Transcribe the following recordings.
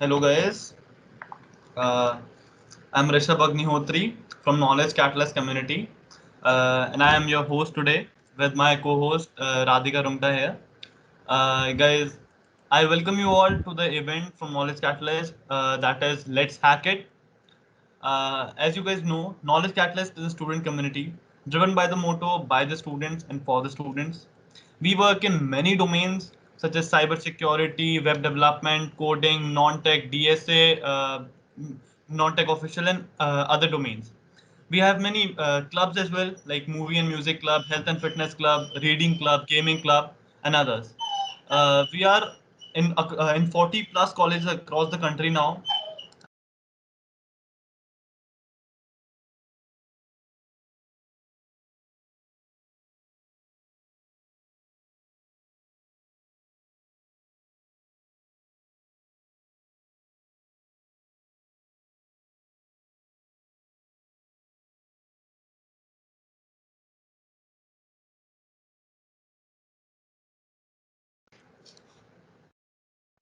Hello guys, uh, I'm Rishabh Agnihotri from Knowledge Catalyst Community, and I am your host today with my co-host Radhika Rumta here. Guys, I welcome you all to the event from Knowledge Catalyst that is Let's Hack It. As you guys know, Knowledge Catalyst is a student community driven by the motto by the students and for the students. We work in many domains such as cybersecurity, web development, coding, non-tech, DSA, non-tech official, and other domains. We have many clubs as well, like movie and music club, health and fitness club, reading club, gaming club, and others. We are in 40 plus colleges across the country now.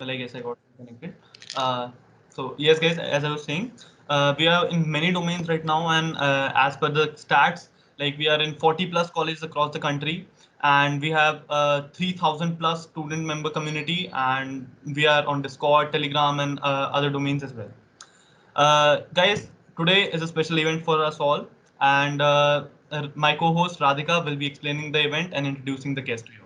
Well, I guess I got connected. Uh, so yes, guys, as I was saying, we are in many domains right now, and as per the stats, like we are in 40 plus colleges across the country, and we have 3,000 plus student member community, and we are on Discord, Telegram, and other domains as well. Guys, today is a special event for us all, and my co-host Radhika will be explaining the event and introducing the guest to you all.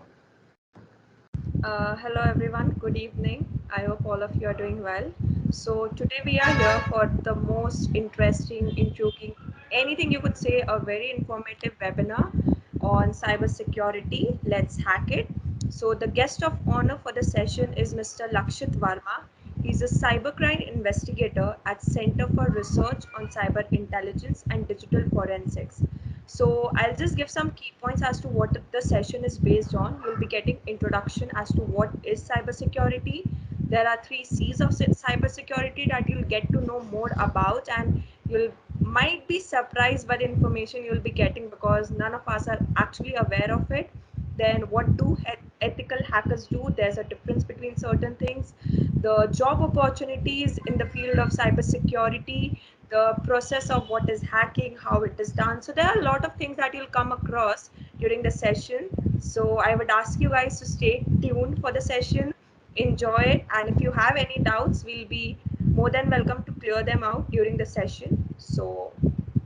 Hello everyone, good evening. I hope all of you are doing well. So, today we are here for the most interesting, intriguing, anything you could say, a very informative webinar on cybersecurity. Let's hack it. So, the guest of honor for the session is Mr. Lakshit Verma. He's a cybercrime investigator at Center for Research on Cyber Intelligence and Digital Forensics. So I'll just give some key points as to what the session is based on. You'll be getting introduction as to what is cybersecurity. There are three C's of cybersecurity that you'll get to know more about, and you'll might be surprised by the information you'll be getting because none of us are actually aware of it. Then what do ethical hackers do? There's a difference between certain things. The job opportunities in the field of cybersecurity, the process of what is hacking, how it is done. So there are a lot of things that you'll come across during the session. So I would ask you guys to stay tuned for the session, enjoy it, and if you have any doubts, we'll be more than welcome to clear them out during the session. So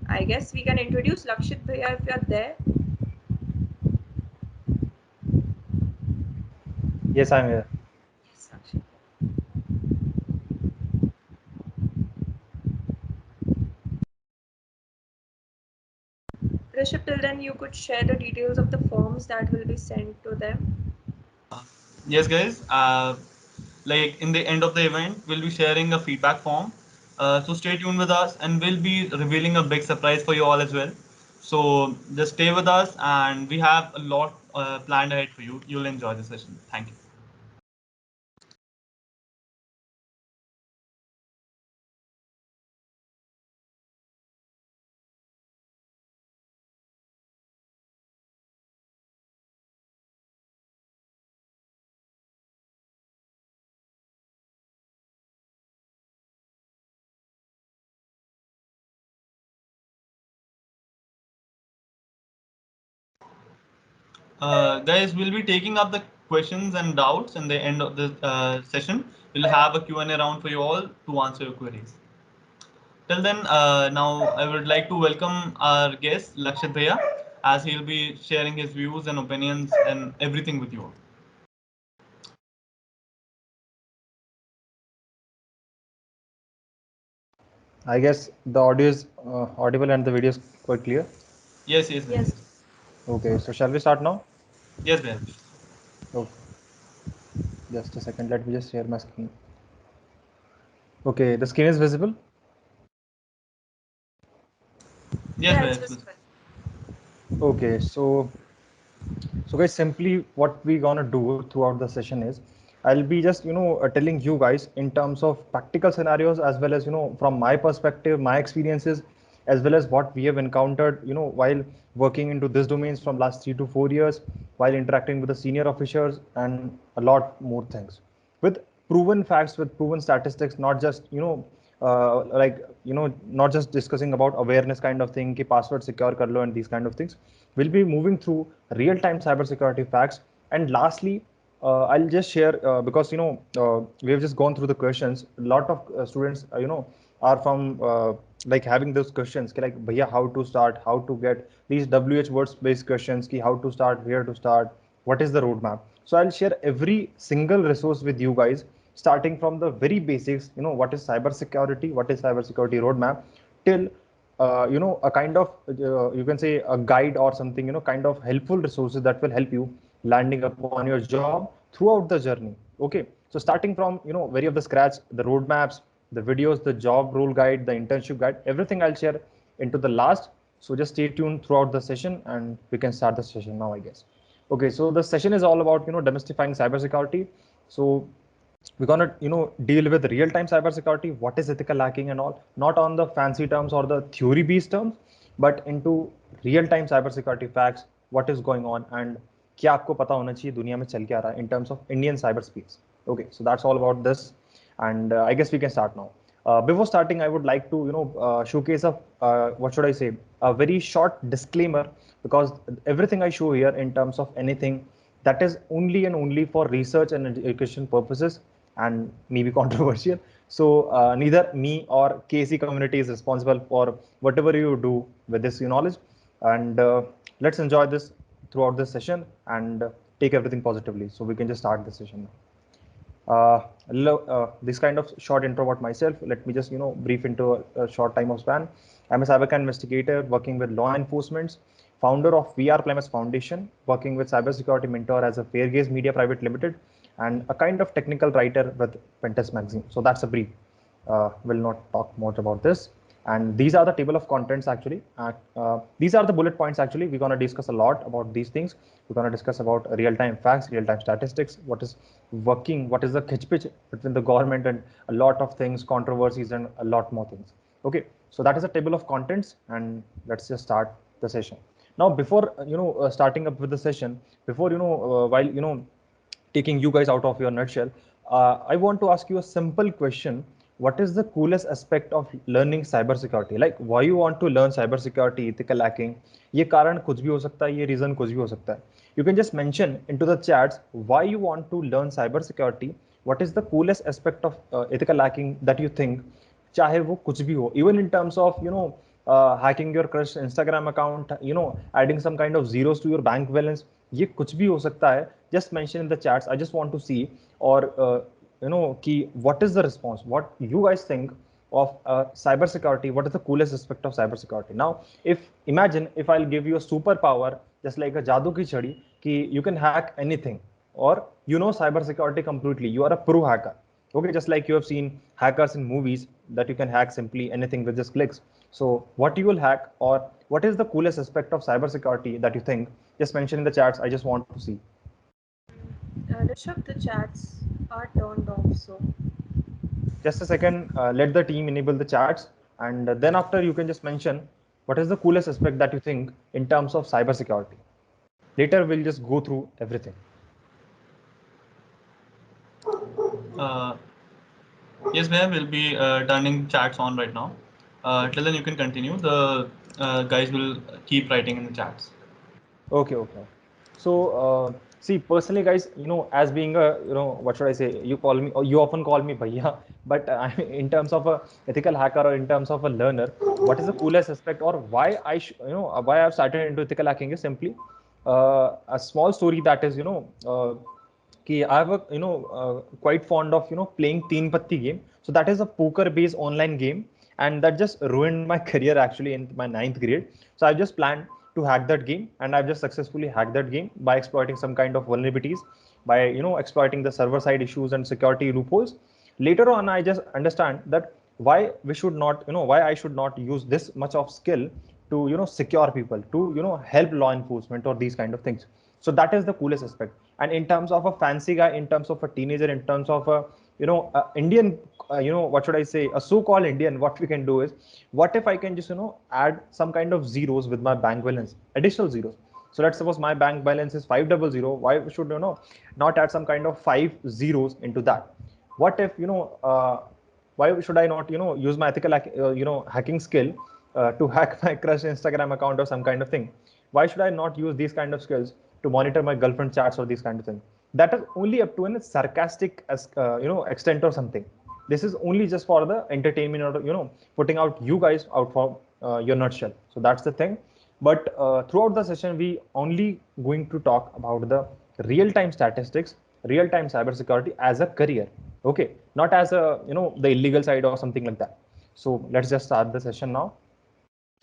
I guess we can introduce Lakshit Bhaiya if you're there. Yes, I'm here. Yes, Lakshit. Rishabh, till then you could share the details of the forms that will be sent to them. Yes, guys. Like in the end of the event, we'll be sharing a feedback form. So stay tuned with us, and we'll be revealing a big surprise for you all as well. So just stay with us, and we have a lot planned ahead for you. You'll enjoy the session. Thank you. Guys, we'll be taking up the questions and doubts in the end of the session. We'll have a Q&A round for you all to answer your queries. Till then, now I would like to welcome our guest, Lakshit Bhaiya, as he'll be sharing his views and opinions and everything with you all. I guess the audio is audible and the video is quite clear. Yes, yes, Bhaiya, Yes. yes. Okay, so shall we start now? Yes, Bhaiya. Okay, just a second. Let me just share my screen. Okay, the screen is visible. Yes, Yeah, Bhaiya. it's visible. Okay, so guys, simply what we gonna do throughout the session is I'll be just telling you guys in terms of practical scenarios as well as from my perspective, my experiences, as well as what we have encountered while working into this domains from last 3 to 4 years, while interacting with the senior officers and a lot more things with proven facts with proven statistics, not just not just discussing about awareness kind of thing, ki password secure kar lo and these kind of things. We'll be moving through real-time cybersecurity facts. And lastly, I'll just share because we have just gone through the questions. A lot of students are from like having those questions ki like bhaiya how to start, how to get these WH words based questions, ki how to start, where to start, what is the roadmap. So I'll share every single resource with you guys, starting from the very basics, what is cybersecurity, what is cybersecurity roadmap, till a kind of you can say a guide or something, kind of helpful resources that will help you landing upon your job throughout the journey. Okay, so starting from very of the scratch, the roadmaps, the videos, the job role guide, the internship guide, everything I'll share into the last. So just stay tuned throughout the session, and we can start the session now, I guess. Okay, so the session is all about demystifying cybersecurity. So we're gonna deal with real-time cybersecurity, what is ethical hacking and all, not on the fancy terms or the theory-based terms, but into real-time cybersecurity facts, what is going on and क्या आपको पता होना चाहिए दुनिया में चल क्या रहा है in terms of Indian cyberspace. Okay, so that's all about this, and I guess we can start now. Before starting, I would like to showcase a what should I say, a very short disclaimer, because everything I show here in terms of anything that is only and only for research and education purposes and maybe controversial. So neither me or KC community is responsible for whatever you do with this knowledge. And let's enjoy this throughout this session and take everything positively. So we can just start the session now. This kind of short intro about myself. Let me just brief into a short time of span. I'm a cybercrime investigator working with law enforcement, founder of VR Plymouth Foundation, working with cybersecurity mentor as a Fair Gaze Media Private Limited, and a kind of technical writer with Pentest magazine. So that's a brief. Will not talk much about this. And these are the table of contents actually. These are the bullet points actually. We're going to discuss a lot about these things. We're going to discuss about real-time facts, real-time statistics, what is working, what is the pitch between the government, and a lot of things, controversies, and a lot more things. Okay, so that is a table of contents, and let's just start the session. Now, before starting up with the session, before while taking you guys out of your nutshell, I want to ask you a simple question. What is the coolest aspect of learning cybersecurity? Like, why you want to learn cybersecurity, ethical hacking? ये कारण कुछ भी हो सकता है, ये reason कुछ भी हो सकता है. You can just mention into the chats why you want to learn cybersecurity. What is the coolest aspect of ethical hacking that you think? चाहे वो कुछ भी हो, even in terms of hacking your crush Instagram account, adding some kind of zeros to your bank balance, ये कुछ भी हो सकता है. Just mention in the chats. I just want to see, or what is the response, what you guys think of cybersecurity, what is the coolest aspect of cybersecurity. Now, if imagine if I'll give you a superpower, just like a jadoo ki chadi, ki you can hack anything, or cybersecurity completely, you are a pro hacker. Okay, just like you have seen hackers in movies that you can hack simply anything with just clicks. So what you will hack, or what is the coolest aspect of cybersecurity that you think? Just mention in the chats. I just want to see. Rishabh, the chats are turned off, so Just a second, let the team enable the chats, and then after you can just mention what is the coolest aspect that you think in terms of cybersecurity. Later we'll just go through everything. Yes, ma'am, we'll be turning chats on right now. Till then you can continue. The guys will keep writing in the chats. Okay. So see, personally, guys, as being a, what should I say? You call me, or you often call me bhaiya, but in terms of a ethical hacker or in terms of a learner, what is the coolest aspect, or why why I've started into ethical hacking is simply a small story that is, I have a quite fond of playing Teen Patti game. So that is a poker based online game, and that just ruined my career actually in my 9th grade. So I just planned to hack that game, and I've just successfully hacked that game by exploiting some kind of vulnerabilities, by exploiting the server side issues and security loopholes. Later on, I just understand that why we should not, why I should not use this much of skill to secure people, to help law enforcement or these kind of things. So that is the coolest aspect. And in terms of a fancy guy, in terms of a teenager, in terms of a Indian, what should I say, a so-called Indian, what we can do is, what if I can just add some kind of zeros with my bank balance, additional zeros. So let's suppose my bank balance is 500. Why should not add some kind of 5 zeros into that? What if, why should I not, use my ethical, hacking skill to hack my crush Instagram account or some kind of thing? Why should I not use these kind of skills to monitor my girlfriend chats or these kind of things? That is only up to a sarcastic, extent or something. This is only just for the entertainment or, putting out you guys out for your nutshell. So that's the thing. But throughout the session, we only going to talk about the real-time statistics, real-time cybersecurity as a career. Okay, not as a, the illegal side or something like that. So let's just start the session now.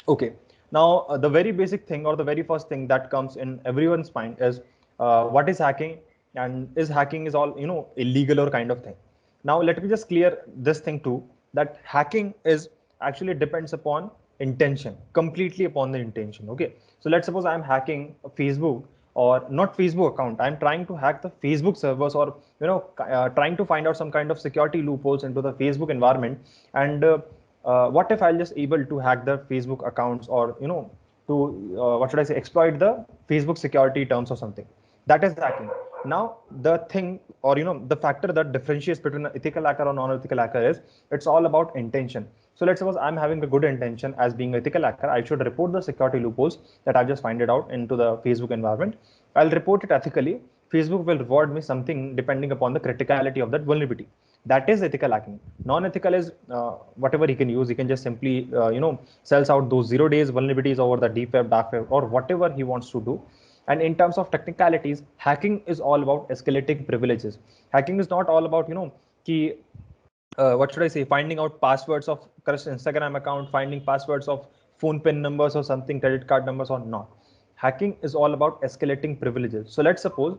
Okay, now the very basic thing or the very first thing that comes in everyone's mind is what is hacking, and is hacking is all, illegal or kind of thing. Now let me just clear this thing too, that hacking is actually depends upon intention, completely upon the intention. Okay, so let's suppose I'm hacking Facebook, or not Facebook account, I'm trying to hack the Facebook servers, or trying to find out some kind of security loopholes into the Facebook environment. And what if I'll just able to hack the Facebook accounts, or to what should I say, exploit the Facebook security terms or something? That is hacking. Now the thing, or the factor that differentiates between an ethical hacker or non-ethical hacker is it's all about intention. So let's suppose I'm having a good intention as being an ethical hacker. I should report the security loopholes that I've just find it out into the Facebook environment. I'll report it ethically. Facebook will reward me something depending upon the criticality of that vulnerability. That is ethical hacking. Non-ethical is whatever he can use. He can just simply sells out those 0 days vulnerabilities over the deep web, dark web, or whatever he wants to do. And in terms of technicalities, hacking is all about escalating privileges. Hacking is not all about key what should I say, finding out passwords of crush Instagram account, finding passwords of phone pin numbers or something, credit card numbers or not. Hacking is all about escalating privileges. So let's suppose,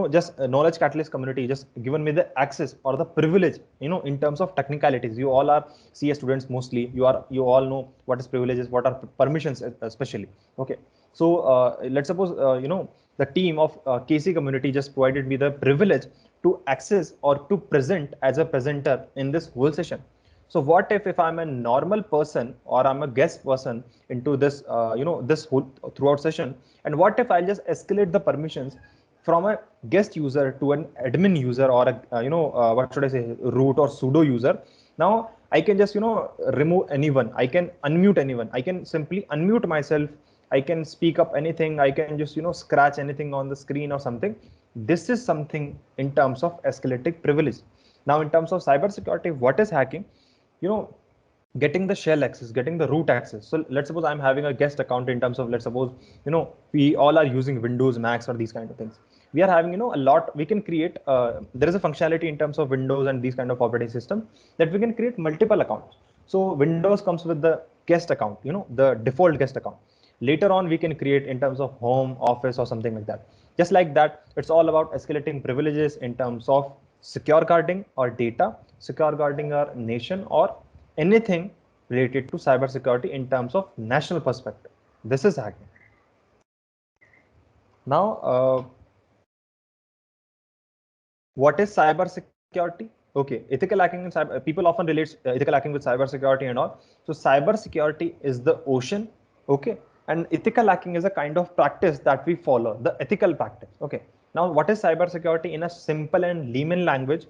just a knowledge catalyst community just given me the access or the privilege, in terms of technicalities. You all are CS students mostly. You all know what is privileges, what are permissions, especially. Okay. So let's suppose, the team of KC community just provided me the privilege to access or to present as a presenter in this whole session. So what if I'm a normal person or I'm a guest person into this, this whole throughout session, and what if I'll just escalate the permissions from a guest user to an admin user, or a, what should I say, root or sudo user? Now I can just, remove anyone. I can unmute anyone. I can simply unmute myself. I can speak up anything. I can just, scratch anything on the screen or something. This is something in terms of escalating privilege. Now, in terms of cybersecurity, what is hacking? Getting the shell access, getting the root access. So let's suppose I'm having a guest account in terms of, let's suppose, we all are using Windows, Macs, or these kind of things. We are having, a lot, we can create, there is a functionality in terms of Windows and these kind of operating system that we can create multiple accounts. So Windows comes with the guest account, the default guest account. Later on, we can create in terms of home, office, or something like that. Just like that, it's all about escalating privileges in terms of secure guarding our data, secure guarding our nation, or anything related to cybersecurity in terms of national perspective. This is hacking. Now, what is cybersecurity? Okay, ethical hacking and cyber, people often relate ethical hacking with cybersecurity and all. So cybersecurity is the ocean, okay, and ethical hacking is a kind of practice that we follow, the ethical practice. Okay, now what is cybersecurity in a simple and layman language?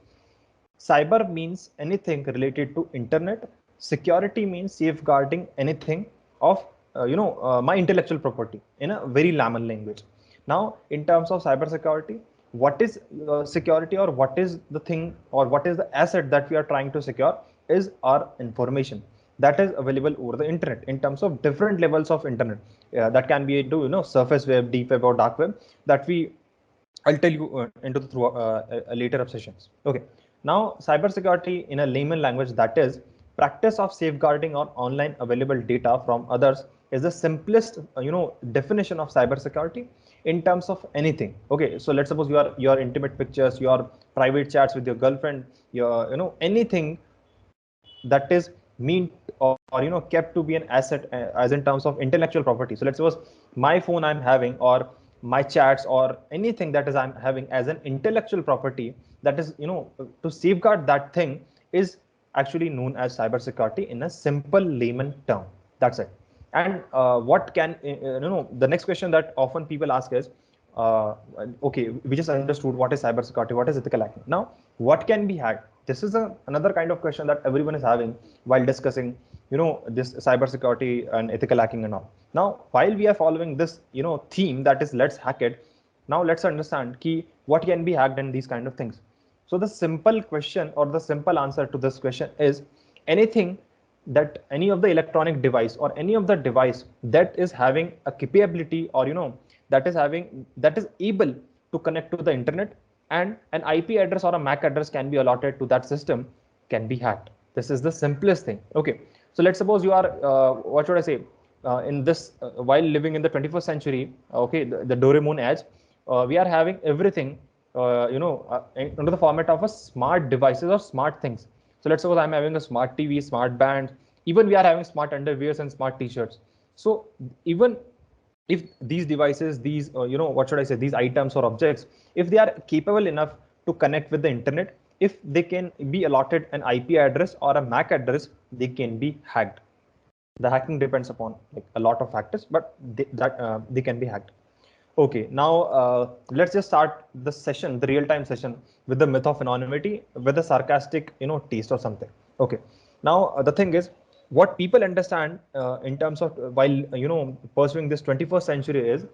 Cyber means anything related to internet. Security means safeguarding anything of my intellectual property in a very layman language. Now, in terms of cybersecurity, what is security, or what is the thing, or what is the asset that we are trying to secure is our information that is available over the internet in terms of different levels of internet. That can be into surface web, deep web, or dark web that we I'll tell you into the through later of sessions. Okay. Now, cybersecurity in a layman language, that is practice of safeguarding or online available data from others, is the simplest definition of cybersecurity in terms of anything. Okay. So let's suppose your intimate pictures, your private chats with your girlfriend, your anything that is mean, or kept to be an asset as in terms of intellectual property. So let's suppose my phone I'm having, or my chats, or anything that is I'm having as an intellectual property, that is to safeguard that thing is actually known as cybersecurity in a simple layman term. That's it. And what can the next question that often people ask is, okay, we just understood what is cybersecurity, what is ethical hacking. Now what can be hacked? This is another kind of question that everyone is having while discussing, this cybersecurity and ethical hacking and all. Now, while we are following this, theme that is let's hack it. Now let's understand key what can be hacked and these kind of things. So the simple question or the simple answer to this question is anything that any of the electronic device or any of the device that is having a capability or that is able to connect to the internet, and an IP address or a MAC address can be allotted to that system, can be hacked. This is the simplest thing. Okay, so let's suppose you are what should I say, in this while living in the 21st century, okay, the Doraemon age, we are having everything under the format of a smart devices or smart things. So let's suppose I'm having a smart TV, smart band, even we are having smart underwears and smart t-shirts. So even if these devices, these what should I say, these items or objects, if they are capable enough to connect with the internet, if they can be allotted an IP address or a MAC address, they can be hacked. The hacking depends upon like a lot of factors, but they can be hacked. Okay, now let's just start the session, the real-time session, with the myth of anonymity, with a sarcastic, taste or something. Okay, now the thing is, what people understand in terms of while pursuing this 21st century is,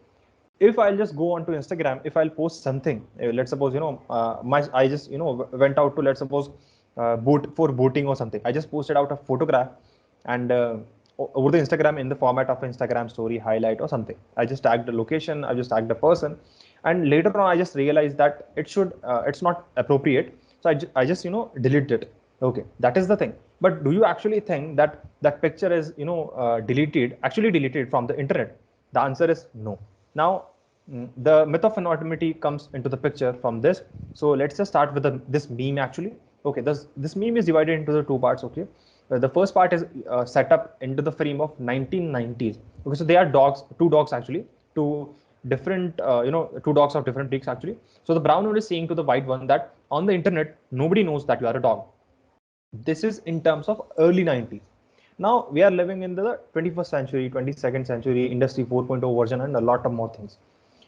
if I'll just go onto Instagram, if I'll post something, let's suppose I just went out to, let's suppose boot for booting or something. I just posted out a photograph and over the Instagram in the format of Instagram story highlight or something. I just tagged the location, I just tagged the person, and later on I just realized that it's not appropriate. So I just deleted it. Okay, that is the thing. But do you actually think that that picture is actually deleted from the internet? The answer is no. Now, the myth of anonymity comes into the picture from this. So let's just start with this meme actually. Okay, this meme is divided into the two parts. Okay, the first part is set up into the frame of 1990s. Okay, so they are dogs, two dogs actually, two different, two dogs of different breeds actually. So the brown one is saying to the white one that on the internet, nobody knows that you are a dog. This is in terms of early 90s. Now we are living in the 21st century, 22nd century, industry 4.0 version, and a lot of more things.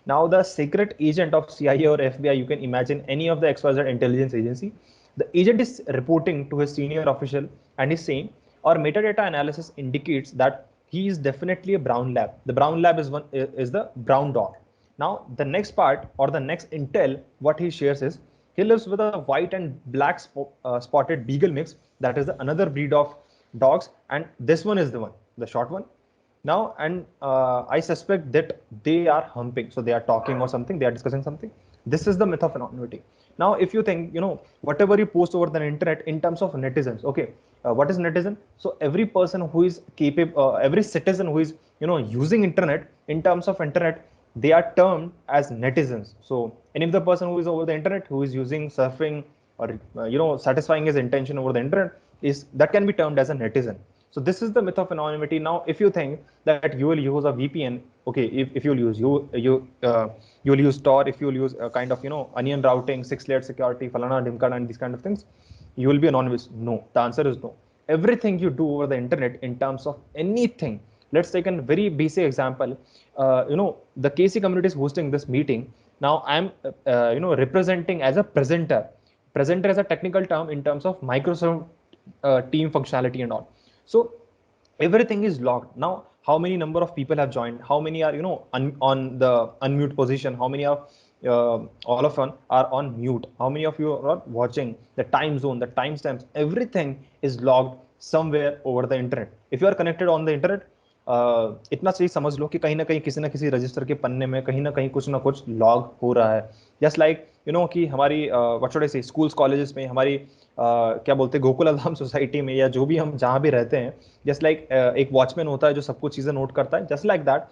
Now the secret agent of CIA or FBI, you can imagine any of the XYZ intelligence agency, the agent is reporting to his senior official and is saying, our metadata analysis indicates that he is definitely a brown lab. The brown lab is the brown dog. Now the next part or the next intel, what he shares is he lives with a white and black spotted beagle mix. That is the another breed of dogs, and this one is the one, the short one. Now, and I suspect that they are humping, so they are talking or something, they are discussing something. This is the myth of anonymity. Now, if you think, whatever you post over the internet in terms of netizens, okay, what is netizen? So every person who is capable, every citizen who is, using internet in terms of internet, they are termed as netizens. So any of the person who is over the internet, who is using surfing or, satisfying his intention over the internet, is that can be termed as a netizen. So this is the myth of anonymity. Now, if you think that you will use a VPN, okay, if you'll use you'll use Tor, if you'll use a kind of onion routing, 6-layer security, falana dimkana, and these kind of things, you will be anonymous. No, the answer is no. Everything you do over the internet in terms of anything. Let's take a very basic example. The KC community is hosting this meeting. Now I'm representing as a presenter. Presenter is a technical term in terms of Microsoft team functionality and all. So everything is logged. Now, how many number of people have joined? How many are on the unmute position? How many are all of them are on mute? How many of you are watching? The time zone, the timestamps, everything is logged somewhere over the internet. If you are connected on the internet, इतना सही समझ लो कि कहीं ना किसी register के पन्ने में कहीं ना कुछ लॉग हो रहा है. जस्ट लाइक कि हमारी व्हाट शुड आई से स्कूल्स कॉलेजेस में हमारी क्या बोलते हैं गोकुल धाम सोसाइटी में या जो भी हम जहाँ भी रहते हैं, जस्ट लाइक एक वॉचमैन होता है जो सब कुछ चीजें नोट करता है, just like that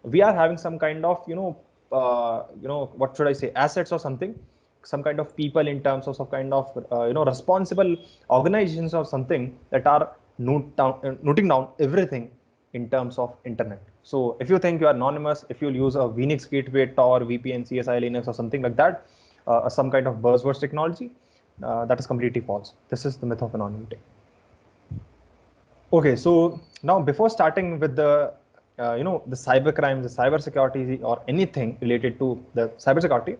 we are having some kind of what should I say assets और something, some kind of people in terms of some kind of responsible organizations or something that are noting down everything in terms of internet. So if you think you are anonymous, if you'll use a Linux gateway, Tor, VPN, CSI Linux or something like that, some kind of buzzwords technology, that is completely false. This is the myth of anonymity. Okay, so now before starting with the the cyber crimes, the cyber security or anything related to the cyber security,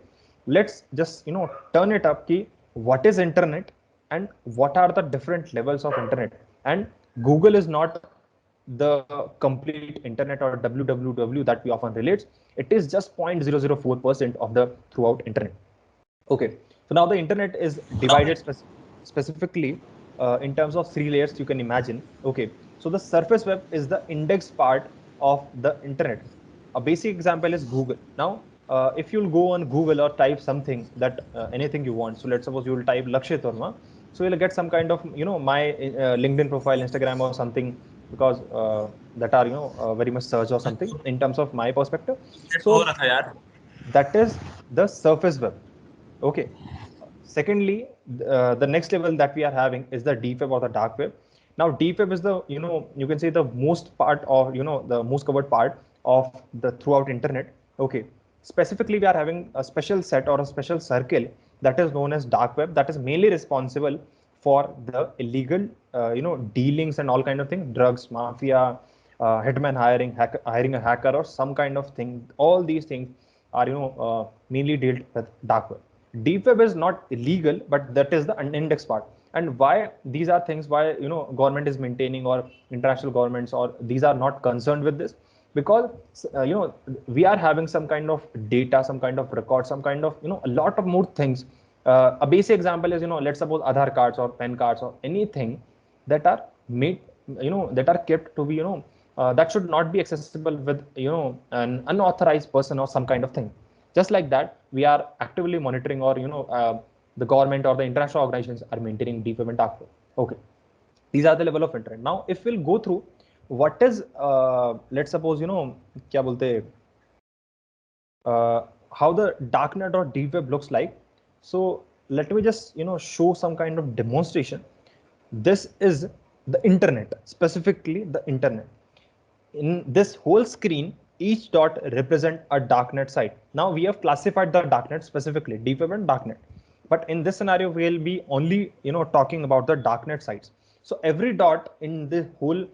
let's just turn it up. Ki what is internet and what are the different levels of internet. And Google is not the complete internet or www that we often relates. It is just 0.004% of the throughout internet. Okay, so now the internet is divided specifically in terms of three layers you can imagine. Okay, so the surface web is the index part of the internet. A basic example is Google. Now, if you'll go on Google or type something that anything you want, so let's suppose you will type Lakshit Verma, so you'll get some kind of my LinkedIn profile, Instagram or something, because that are very much search or something in terms of my perspective. So that is the surface web. Okay. Secondly, the next level that we are having is the deep web or the dark web. Now, deep web is the you can say the most part of the most covered part of the throughout internet. Okay. Specifically, we are having a special set or a special circle that is known as dark web, that is mainly responsible for the illegal dealings and all kind of things, drugs, mafia, hitman hiring a hacker or some kind of thing. All these things are mainly dealt with dark web. Deep web is not illegal, but that is the unindexed part. And why these are things, why government is maintaining, or international governments, or these are not concerned with this, because we are having some kind of data, some kind of record, some kind of a lot of more things. A basic example is let's suppose Aadhaar cards or PAN cards or anything that are made that are kept to be that should not be accessible with an unauthorized person or some kind of thing. Just like that, we are actively monitoring, or the government or the international organizations are maintaining deep web and dark web. Okay, these are the level of internet. Now, if we'll go through what is let's suppose kya bolte how the darknet or deep web looks like. So let me just show some kind of demonstration. This is the internet, specifically the internet. In this whole screen, each dot represent a darknet site. Now we have classified the darknet specifically, deep web and darknet. But in this scenario, we'll be only talking about the darknet sites. So every dot in the whole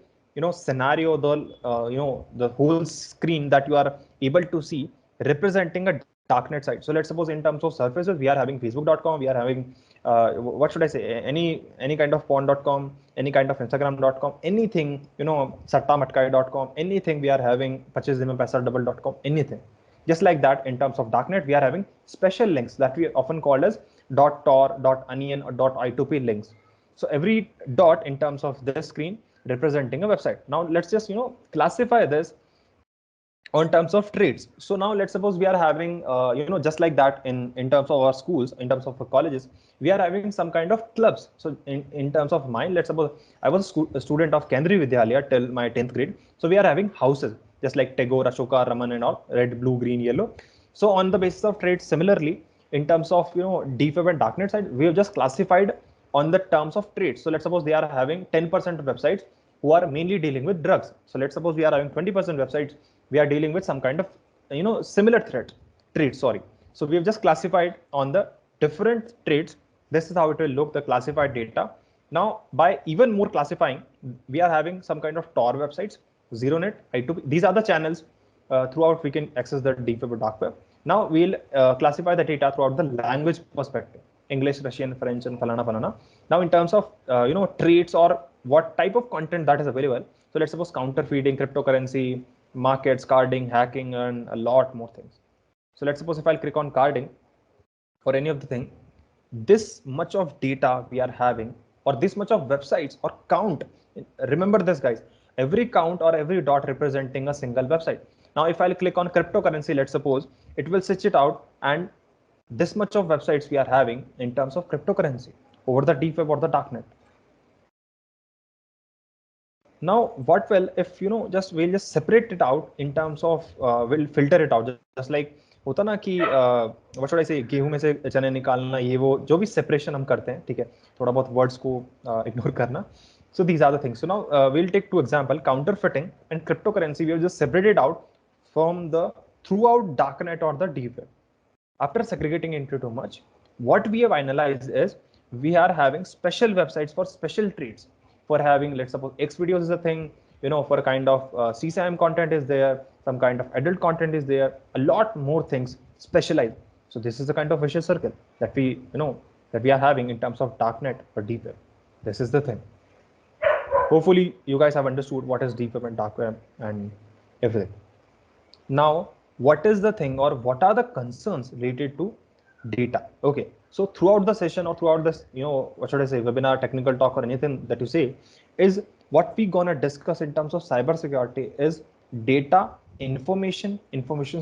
scenario, the whole screen that you are able to see representing a darknet site. So let's suppose in terms of surfaces, we are having facebook.com, we are having what should I say, any kind of porn.com, any kind of instagram.com, anything, sattamatka.com, anything we are having, purchasedouble.com, anything. Just like that, in terms of darknet, we are having special links that we often call as .tor, .onion, or .i2p links. So every dot in terms of this screen representing a website. Now let's just classify this on terms of trades. So now let's suppose we are having just like that in terms of our schools, in terms of our colleges, we are having some kind of clubs. So in terms of mine, let's suppose I was a student of Kendriya Vidyalaya till my 10th grade. So we are having houses just like Tagore, Ashoka, Raman and all, red, blue, green, yellow. So on the basis of trades, similarly in terms of deep web and darknet side, we have just classified on the terms of trades. So let's suppose they are having 10% of websites who are mainly dealing with drugs. So let's suppose we are having 20% websites, we are dealing with some kind of similar trade, sorry. So we have just classified on the different trades. This is how it will look, the classified data. Now by even more classifying, we are having some kind of tor websites, zeronet, i2p. These are the channels throughout we can access the deep web or dark web. Now we'll classify the data throughout the language perspective, English, Russian, French, and falana. Now in terms of traits or what type of content that is available. So let's suppose counterfeiting, cryptocurrency, markets, carding, hacking, and a lot more things. So let's suppose if I'll click on carding or any of the thing, this much of data we are having, or this much of websites or count. Remember this, guys. Every count or every dot representing a single website. Now, if I'll click on cryptocurrency, let's suppose it will switch it out, and this much of websites we are having in terms of cryptocurrency over the deep web or the darknet. Now, what will, if we'll just separate it out in terms of we'll filter it out, just like होता ना कि what should I say, गेहूं में से चने निकालना, ये वो जो भी separation हम करते हैं, ठीक है, थोड़ा बहुत words को ignore करना. So these are the things. So now we'll take two example, counterfeiting and cryptocurrency. We have just separated out from the throughout darknet or the deep web. After segregating into too much, what we have analyzed is we are having special websites for special trades. For having, let's suppose X videos is a thing, for a kind of CSAM content is there, some kind of adult content is there, a lot more things specialized. So this is a kind of vicious circle that we that we are having in terms of darknet or deep web. This is the thing. Hopefully you guys have understood what is deep web and dark web and everything. Now, what is the thing, or what are the concerns related to data? Okay, so throughout the session or throughout this, what should I say, webinar, technical talk, or anything that you say, is what we gonna discuss in terms of cybersecurity is data, information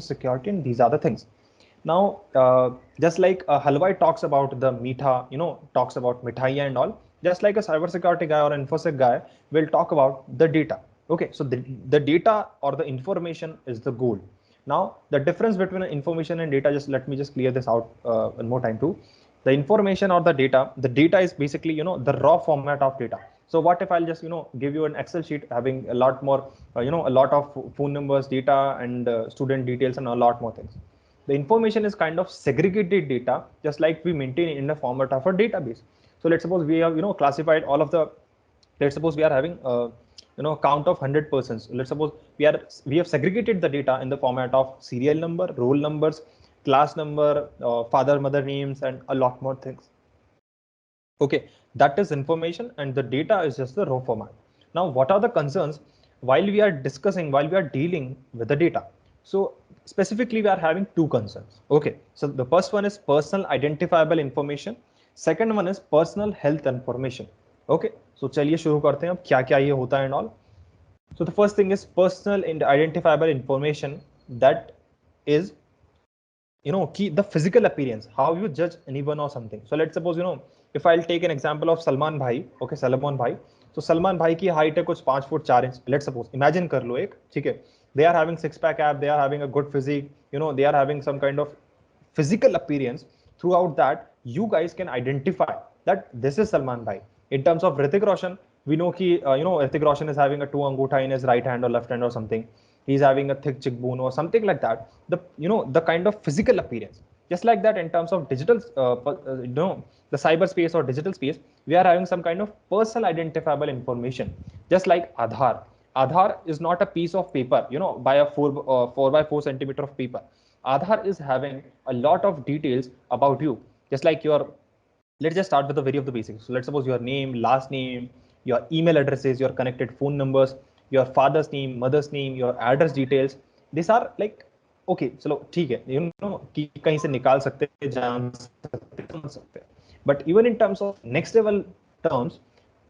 security, and these are the things. Now, just like Halwai talks about the meetha, talks about mithaiya and all, just like a cybersecurity guy or an infosec guy will talk about the data. Okay, so the data or the information is the goal. Now, the difference between information and data, just let me just clear this out one more time too. The information or the data is basically, the raw format of data. So what if I'll just, give you an Excel sheet having a lot more, a lot of phone numbers, data, and student details, and a lot more things. The information is kind of segregated data, just like we maintain in the format of a database. So let's suppose we have, classified all of the, let's suppose we are having count of 100 persons. Let's suppose we have segregated the data in the format of serial number, roll numbers, class number, father, mother names, and a lot more things. Okay, that is information, and the data is just the raw format. Now, what are the concerns while we are dealing with the data? So specifically, we are having two concerns. Okay, so the first one is personal identifiable information. Second one is personal health information. Okay, so चलिए शुरू करते हैं अब क्या क्या ये होता है and all. So the first thing is personal and identifiable information, that is, key the physical appearance, how you judge anyone or something. So let's suppose, if I'll take an example of Salman Bhai. Okay, Salman Bhai. So Salman Bhai की height है कुछ 5 foot 4 inch. Let's suppose, imagine कर लो एक, ठीक है. They are having six pack ab, they are having a good physique, they are having some kind of physical appearance. Throughout that, you guys can identify that this is Salman Bhai. In terms of Hrithik Roshan, we know ki, Hrithik Roshan is having a 2 angutha in his right hand or left hand or something. He's having a thick cheekbone or something like that. The kind of physical appearance. Just like that, in terms of digital, the cyberspace or digital space, we are having some kind of personal identifiable information. Just like Aadhaar. Aadhaar is not a piece of paper, by a 4 by 4 centimeter of paper. Aadhaar is having a lot of details about you. Just like your, let's just start with the very of the basics. So let's suppose your name, last name, your email addresses, your connected phone numbers, your father's name, mother's name, your address details. These are like, okay, चलो ठीक है, कि कहीं से निकाल सकते हैं, जान सकते हैं, समझ सकते हैं. But even in terms of next level terms,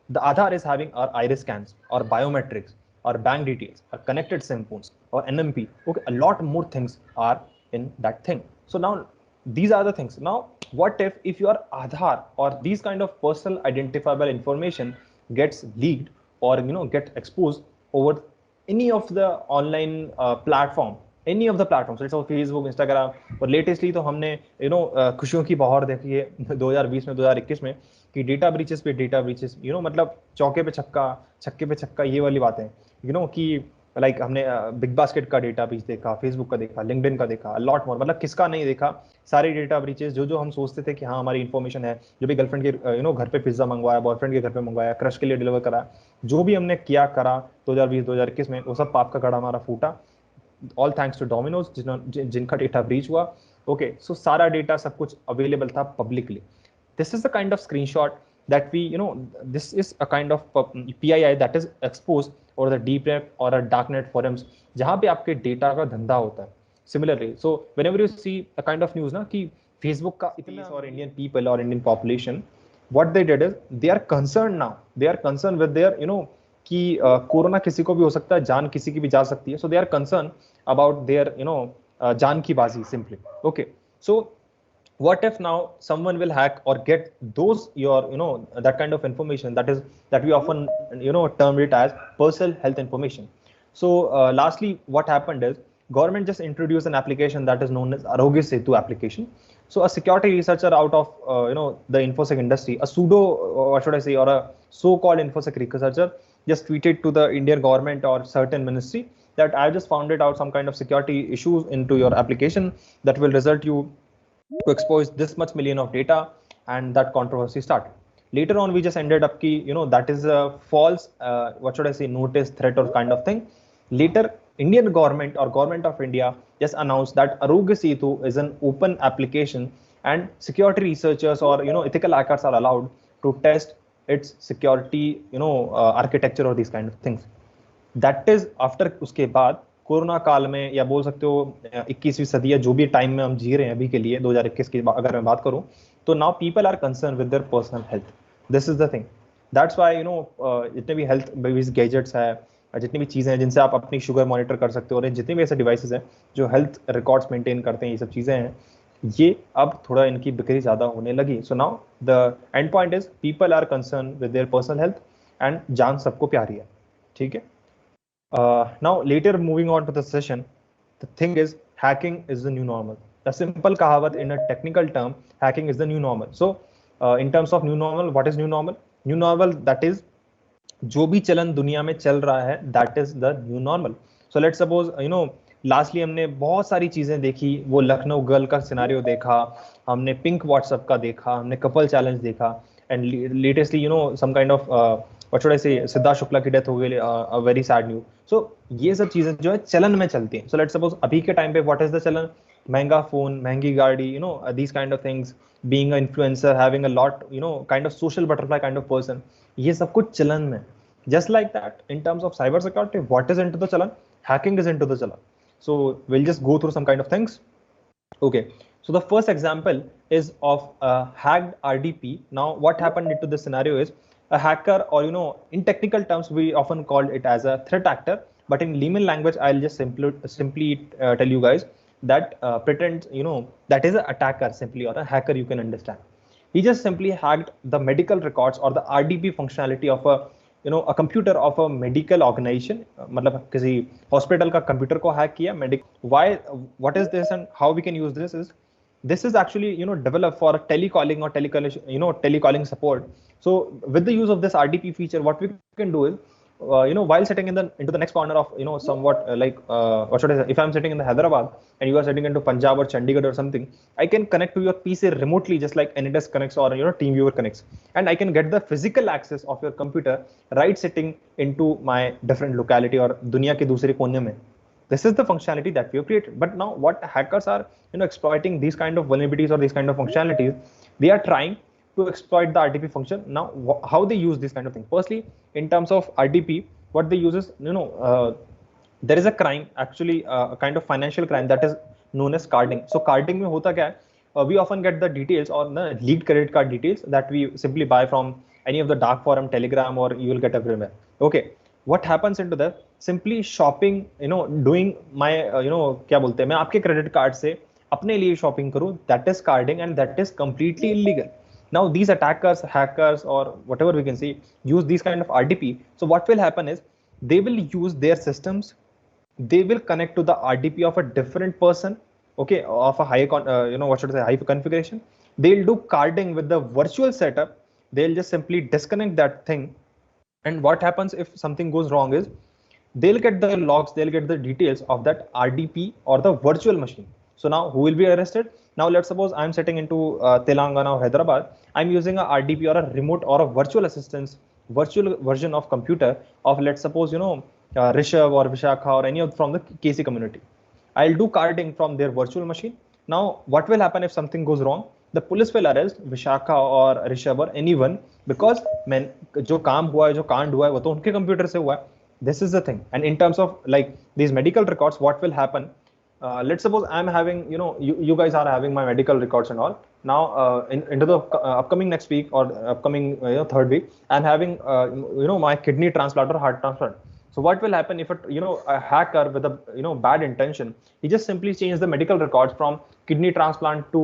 the Aadhaar is having our iris scans or biometrics or bank details or connected SIM phones or NMP. Okay, a lot more things are in that thing. So now these are the things. Now, what if your Aadhaar or these kind of personal identifiable information gets leaked or get exposed over any of the online platform, any of the platforms, let's say Facebook, Instagram, और latestly तो हमने खुशियों की बहार देखी है 2020 में 2021 में कि डेटा ब्रीचेस पे डेटा ब्रीचेस, मतलब चौके पे छक्का, छक्के पे छक्का, ये वाली बातें, कि लाइक हमने बिग बास्केट का डेटा ब्रीच देखा, फेसबुक का देखा, लिंक्डइन का देखा, लॉट मोर, मतलब किसका नहीं देखा. सारे डेटा ब्रीचेस जो हम सोचते थे कि हाँ हमारी इन्फॉर्मेशन है, जो भी गर्लफ्रेंड के घर पे पिज्जा मंगवाया, बॉयफ्रेंड के घर पे मंगवाया, क्रश के लिए डिलीवर करा, जो भी हमने किया करा 2020-2021 में, वो सब पाप का गड़ा हमारा फूटा. ऑल थैंक्स टू डोमिनोज जिनका डेटा ब्रीच हुआ. ओके, सो सारा डेटा सब कुछ अवेलेबल था publicly. This is the kind of screenshot that we, this is a kind of PII that is exposed over the deep web or a darknet forums, जहाँ पे आपके डेटा का धंधा होता है. Similarly, so whenever you see a kind of news ना कि Facebook का इतना और Indian people or Indian population, what they did is they are concerned now. They are concerned with their, कि कोरोना किसी को भी हो सकता है, जान किसी की भी जा सकती है. So they are concerned about their, जान की बाजी simply. Okay, so what if now someone will hack or get those your that kind of information that we often term it as personal health information. So lastly, what happened is government just introduced an application that is known as Arogya Setu application. So a security researcher out of the infosec industry, a pseudo what should I say, or a so-called infosec researcher, just tweeted to the Indian government or certain ministry that I just found it out some kind of security issues into your application that will result you to expose this much million of data, and that controversy started. Later on, we just ended up ki, that is a false, what should I say, notice, threat or kind of thing. Later, Indian government or government of India just announced that Arogya Setu is an open application and security researchers or ethical hackers are allowed to test its security architecture or these kind of things. That is after, उसके बाद corona काल में, या बोल सकते हो 21वीं सदी या जो भी टाइम में हम जी रहे हैं अभी के लिए 2021 की अगर मैं बात करूं, तो now people are concern with their personal health. This is the thing. That's why जितने भी हेल्थ बेस्ड गैजेट्स है, जितनी भी चीजें हैं जिनसे आप अपनी शुगर मॉनिटर कर सकते हो, और जितने भी ऐसे डिवाइसेस हैं जो हेल्थ रिकॉर्ड्स मेंटेन करते हैं, ये सब चीजें हैं, ये अब थोड़ा इनकी बिक्री ज्यादा होने लगी. So now the end point is people are concern with their personal health, and जान सबको प्यारी है. ठीक है. Now later moving on to the session, the thing is hacking is the new normal. A simple kahavat in a technical term, hacking is the new normal. So in terms of new normal, what is new normal? New normal, that is जो भी चलन दुनिया में चल रहा है, that is the new normal. So let's suppose lastly हमने बहुत सारी चीजें देखी, वो लखनऊ गर्ल का सिनारियो देखा, हमने पिंक व्हाट्सएप का देखा, हमने कपल चैलेंज देखा, and latestly some kind of what should I say, Siddharth Shukla की डेथ हो गई, a very sad news. So ये सब चीजें जो है चलन में चलती हैं. So let's suppose अभी के टाइम पे what is the चलन? महंगा फोन, महंगी गाड़ी, these kind of things, being an influencer, having a lot, kind of social butterfly kind of person, ये सब कुछ चलन में. Just like that, in terms of cyber security, what is into the chalan? Hacking is into the chalan. So we'll just go through some kind of things. Okay. So the first example is of a hacked RDP. Now, what happened into this scenario is a hacker, or in technical terms, we often call it as a threat actor. But in layman language, I'll just simply tell you guys that pretends, that is an attacker simply, or a hacker, you can understand. He just simply hacked the medical records or the RDP functionality of a computer of a medical organization. मतलब किसी hospital का computer को hack किया. Why? What is this and how we can use this? This is actually developed for telecalling or telecalling support. So with the use of this RDP feature, what we can do is while sitting into the next corner of somewhat what should I say, if I'm sitting in the Hyderabad and you are sitting into Punjab or Chandigarh or something, I can connect to your PC remotely, just like Anydesk connects or TeamViewer connects, and I can get the physical access of your computer right sitting into my different locality or दुनिया के दूसरे कोने में. This is the functionality that we have created. But now what hackers are exploiting these kind of vulnerabilities or these kind of functionalities, they are trying to exploit the RDP function. Now how they use this kind of thing? Firstly, in terms of RDP, what they use is there is a crime, actually a kind of financial crime, that is known as carding. So carding में होता क्या है? We often get the details or the leaked credit card details that we simply buy from any of the dark forum, Telegram, or you will get everywhere. Okay. What happens into that? Simply shopping, doing my क्या बोलते हैं, मैं आपके credit card से अपने लिए shopping करूं, that is carding, and that is completely illegal. Now these attackers, hackers, or whatever we can say, use these kind of RDP. So what will happen is they will use their systems, they will connect to the RDP of a different person, okay, of a high what should I say, high configuration. They'll do carding with the virtual setup. They'll just simply disconnect that thing. And what happens if something goes wrong is they'll get the logs, they'll get the details of that RDP or the virtual machine. So now who will be arrested? Now let's suppose I'm sitting into Telangana or Hyderabad. I'm using a RDP or a remote or a virtual assistance, virtual version of computer of, let's suppose, Rishabh or Vishakha or any of from the KC community. I'll do carding from their virtual machine. Now what will happen if something goes wrong? The police will arrest Vishakha or Rishabh or anyone, because जो काम हुआ है, जो कांड हुआ है, वो तो उनके कंप्यूटर से हुआ है. This is the thing. And in terms of like these medical records, what will happen? Let's suppose I'm having, you guys are having my medical records and all. Now into the upcoming next week or upcoming third week, I'm having my kidney transplant or heart transplant. So what will happen if a hacker with a bad intention, he just simply changed the medical records from kidney transplant to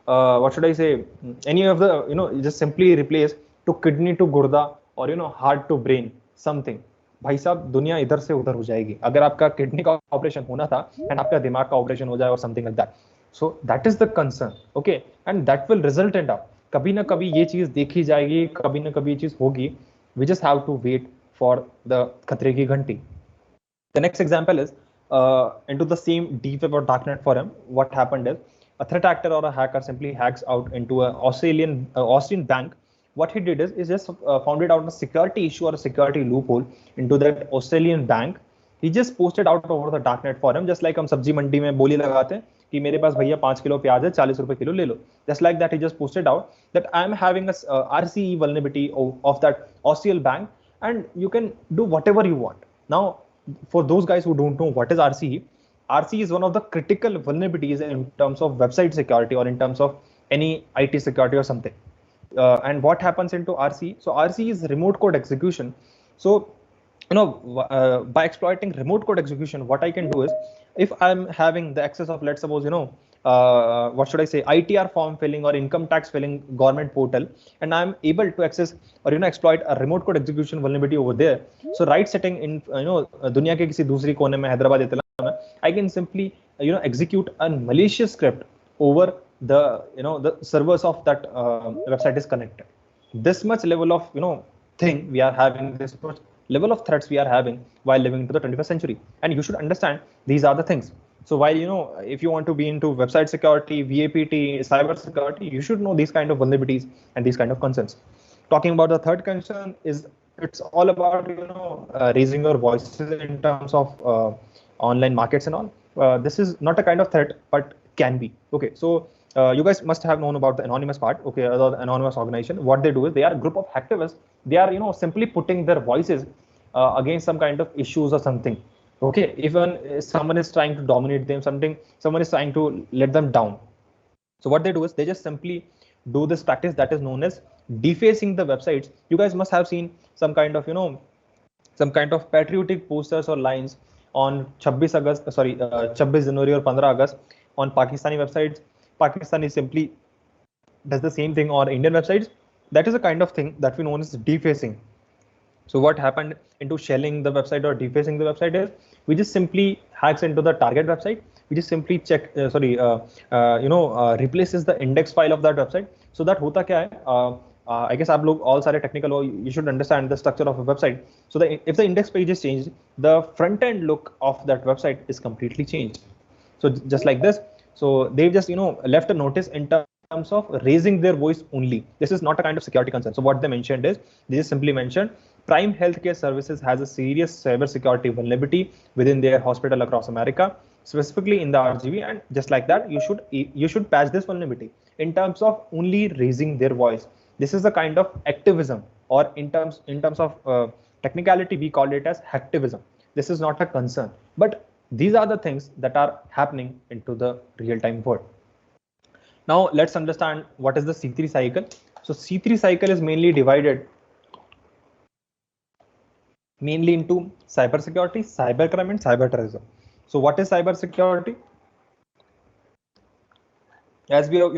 what should I say, any of the just simply replace to kidney to gurda or heart to brain something. भाई साहब दुनिया इधर से उधर हो जाएगी अगर आपका किडनी का ऑपरेशन होना था एंड आपका दिमाग का ऑपरेशन हो जाए और something like that. So that is the concern. Okay, and that will result in up, कभी ना कभी ये चीज देखी जाएगी, कभी ना कभी ये चीज होगी. We just have to wait for the खतरे की घंटी. The next example is into the same deep web or darknet forum. What happened is a threat actor or a hacker simply hacks out into an Austrian bank. What he did is just found out a security issue or a security loophole into that Australian bank. He just posted out over the darknet forum, just like हम सब्जी मंडी में बोली लगाते हैं, कि मेरे पास भैया 5 kilo प्याज है, 40 रुपए किलो ले लो. Just like that, he just posted out that I am having a RCE vulnerability of that OCL bank, and you can do whatever you want. Now, for those guys who don't know what is RCE, RCE is one of the critical vulnerabilities in terms of website security or in terms of any IT security or something. And what happens into RCE? So RCE is remote code execution. So by exploiting remote code execution, what I can do is, if I'm having the access of, let's suppose, what should I say, ITR form filling or income tax filling government portal, and I'm able to access or exploit a remote code execution vulnerability over there. So right setting in दुनिया के किसी दूसरी कोने में, हैदराबाद इतला में, I can simply execute a malicious script over the the servers of that website is connected. This much level of thing we are having, this much level of threats we are having while living into the 21st century, and you should understand these are the things. So while if you want to be into website security, VAPT, cyber security, you should know these kind of vulnerabilities and these kind of concerns. Talking about the third concern is, it's all about raising your voices in terms of online markets and all. This is not a kind of threat, but can be. Okay, so you guys must have known about the anonymous part. Okay, the anonymous organization, what they do is, they are a group of activists. They are simply putting their voices against some kind of issues or something. Okay, even someone is trying to dominate them, someone is trying to let them down. So what they do is, they just simply do this practice that is known as defacing the websites. You guys must have seen some kind of some kind of patriotic posters or lines on 26 August, 26 January or 15 August on Pakistani websites. Pakistani simply does the same thing on Indian websites. That is a kind of thing that we know as defacing. So what happened into shelling the website or defacing the website is, we just simply hacks into the target website. We just simply check, replaces the index file of that website. So that hota kya hai? I guess आप लोग all सारे technical हो, you should understand the structure of a website. So if the index page is changed, the front end look of that website is completely changed. So just like this, so they've just left a notice in terms of raising their voice only. This is not a kind of security concern. So what they mentioned is, they just simply mentioned Prime Healthcare Services has a serious cybersecurity vulnerability within their hospital across America, specifically in the RGV, and just like that, you should patch this vulnerability in terms of only raising their voice. This is a kind of activism, or in terms of technicality, we call it as hacktivism. This is not a concern, but these are the things that are happening into the real-time world. Now let's understand what is the C3 cycle. So C3 cycle is mainly divided into cybersecurity, cybercrime, and cyberterrorism. So what is cybersecurity? As we have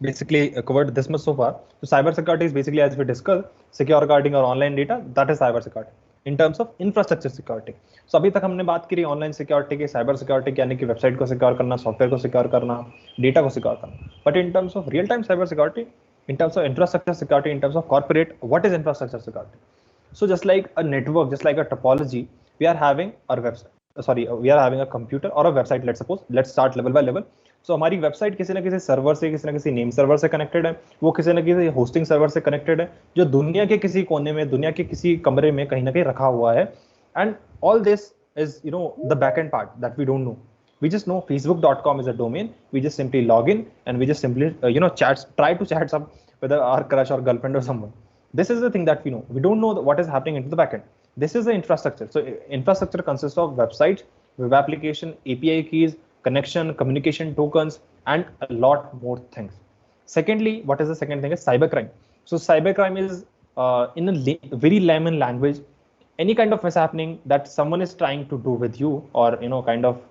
basically covered this much so far. So cybersecurity is basically, as we discussed, secure guarding our online data. That is cybersecurity. In terms of infrastructure security, so अभी तक हमने बात करी online security की, cyber security यानी कि website को secure करना, सॉफ्टवेयर को सिक्योर करना, डेटा को सिक्योर करना. But in terms of real time cyber security, in terms of infrastructure security, in terms of corporate, what is infrastructure security? So just like a network, just like a topology, we are having our website, we are having a computer or a website. Let's start level by level. So हमारी website किसी ना किसी server से, किसी ना किसी name server से connected है, वो किसी ना किसी होस्टिंग सर्वर से कनेक्टेड है, जो दुनिया के किसी कोने में, दुनिया के किसी कमरे में कहीं ना कहीं रखा हुआ है. And all this is the back end part that we don't know. We just know facebook.com is a domain. We just simply log in and we just simply try to chat some with our crush or girlfriend or someone. This is the thing that we know. We don't know what is happening into the backend. This is the infrastructure. So infrastructure consists of websites, web application, API keys, connection, communication tokens, and a lot more things. Secondly, what is the second thing? Is cybercrime. So cybercrime is in a very layman language, any kind of mishappening that someone is trying to do with you, or kind of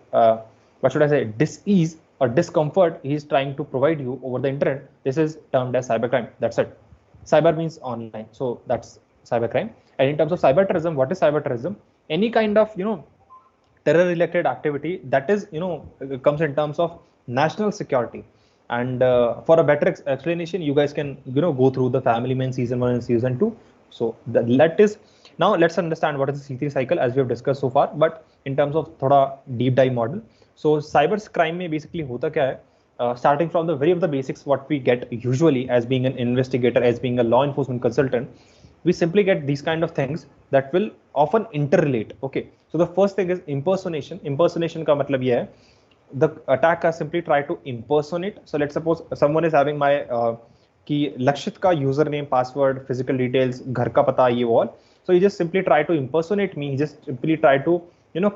what should I say, dis-ease or discomfort he is trying to provide you over the internet. This is termed as cybercrime. That's it. Cyber means online, so that's cybercrime. And in terms of cyberterrorism, what is cyberterrorism? Any kind of terror related activity that is comes in terms of national security. And for a better explanation, you guys can go through the Family Man season 1 and season 2. So that is, now let's understand what is the C3 cycle as we have discussed so far, but in terms of thoda deep dive model. So cyber crime में basically होता क्या है? Starting from the very of the basics, what we get usually as being an investigator, as being a law enforcement consultant, we simply get these kind of things that will often interrelate. Okay, so the first thing is impersonation. Impersonation का मतलब ये है the attacker simply try to impersonate. So let's suppose someone is having my कि लक्षित का username, password, physical details, घर का पता, ये all. So he just simply try to impersonate me. He just simply try to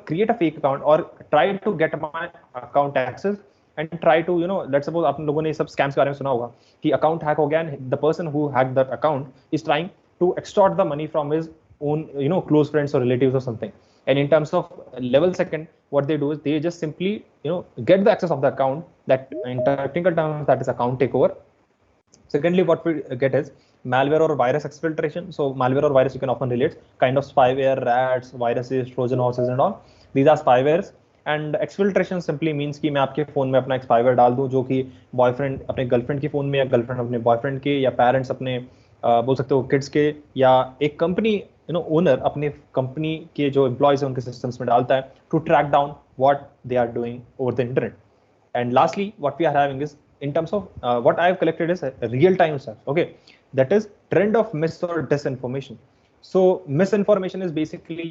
create a fake account or try to get my account access and try to let's suppose आप लोगों ने सब scams के बारे में सुना होगा कि account hack हो गया and the person who hacked that account is trying to extort the money from his own close friends or relatives or something. And in terms of level second, what they do is they just simply get the access of the account. That in technical terms that is account takeover. Secondly, what we get is malware or virus exfiltration. So malware or virus you can often relate kind of spyware, rats, viruses, Trojan horses and all. These are spywares. And exfiltration simply means कि मैं आपके phone में अपना एक spyware डाल दूं जो कि बॉयफ्रेंड अपने गर्लफ्रेंड के फोन में या गर्लफ्रेंड अपने बॉयफ्रेंड के या पेरेंट्स अपने बोल सकते हो किड्स के या एक कंपनी ओनर अपने कंपनी के जो एम्प्लॉयज हैं उनके सिस्टम्स में डालता है to track down what they are doing over the internet. And lastly, what we are having is in terms of what I have collected is real-time stuff. Okay, that is trend of mis or disinformation. So misinformation is basically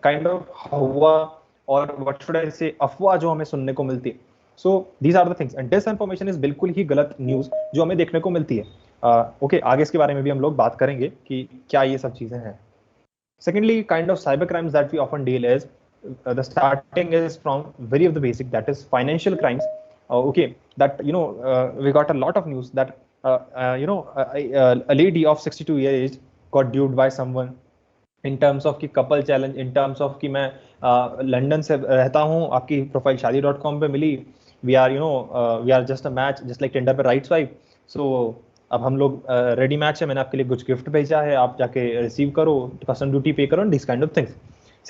kind of हवा or what should I say अफवाह जो हमें सुनने को मिलती है. So these are the things. And disinformation is बिल्कुल ही गलत न्यूज़ जो हमें देखने को मिलती है. Okay, आगे इसके बारे में भी हम लोग बात करेंगे कि क्या ये सब चीजें हैं. Secondly, kind of cyber crimes that we often deal is the starting is from very of the basic, that is financial crimes. Okay, that we got a lot of news that a lady of 62 years age got duped by someone in terms of कि couple challenge, in terms of कि मैं London से रहता हूँ, आपकी profile शादी.com पे मिली, we are just a match, just like Tinder पे right swipe. So अब हम लोग रेडी मैच है, मैंने आपके लिए कुछ गिफ्ट भेजा है, आप जाके रिसीव करो, कस्टम ड्यूटी पे करो, this kind of things.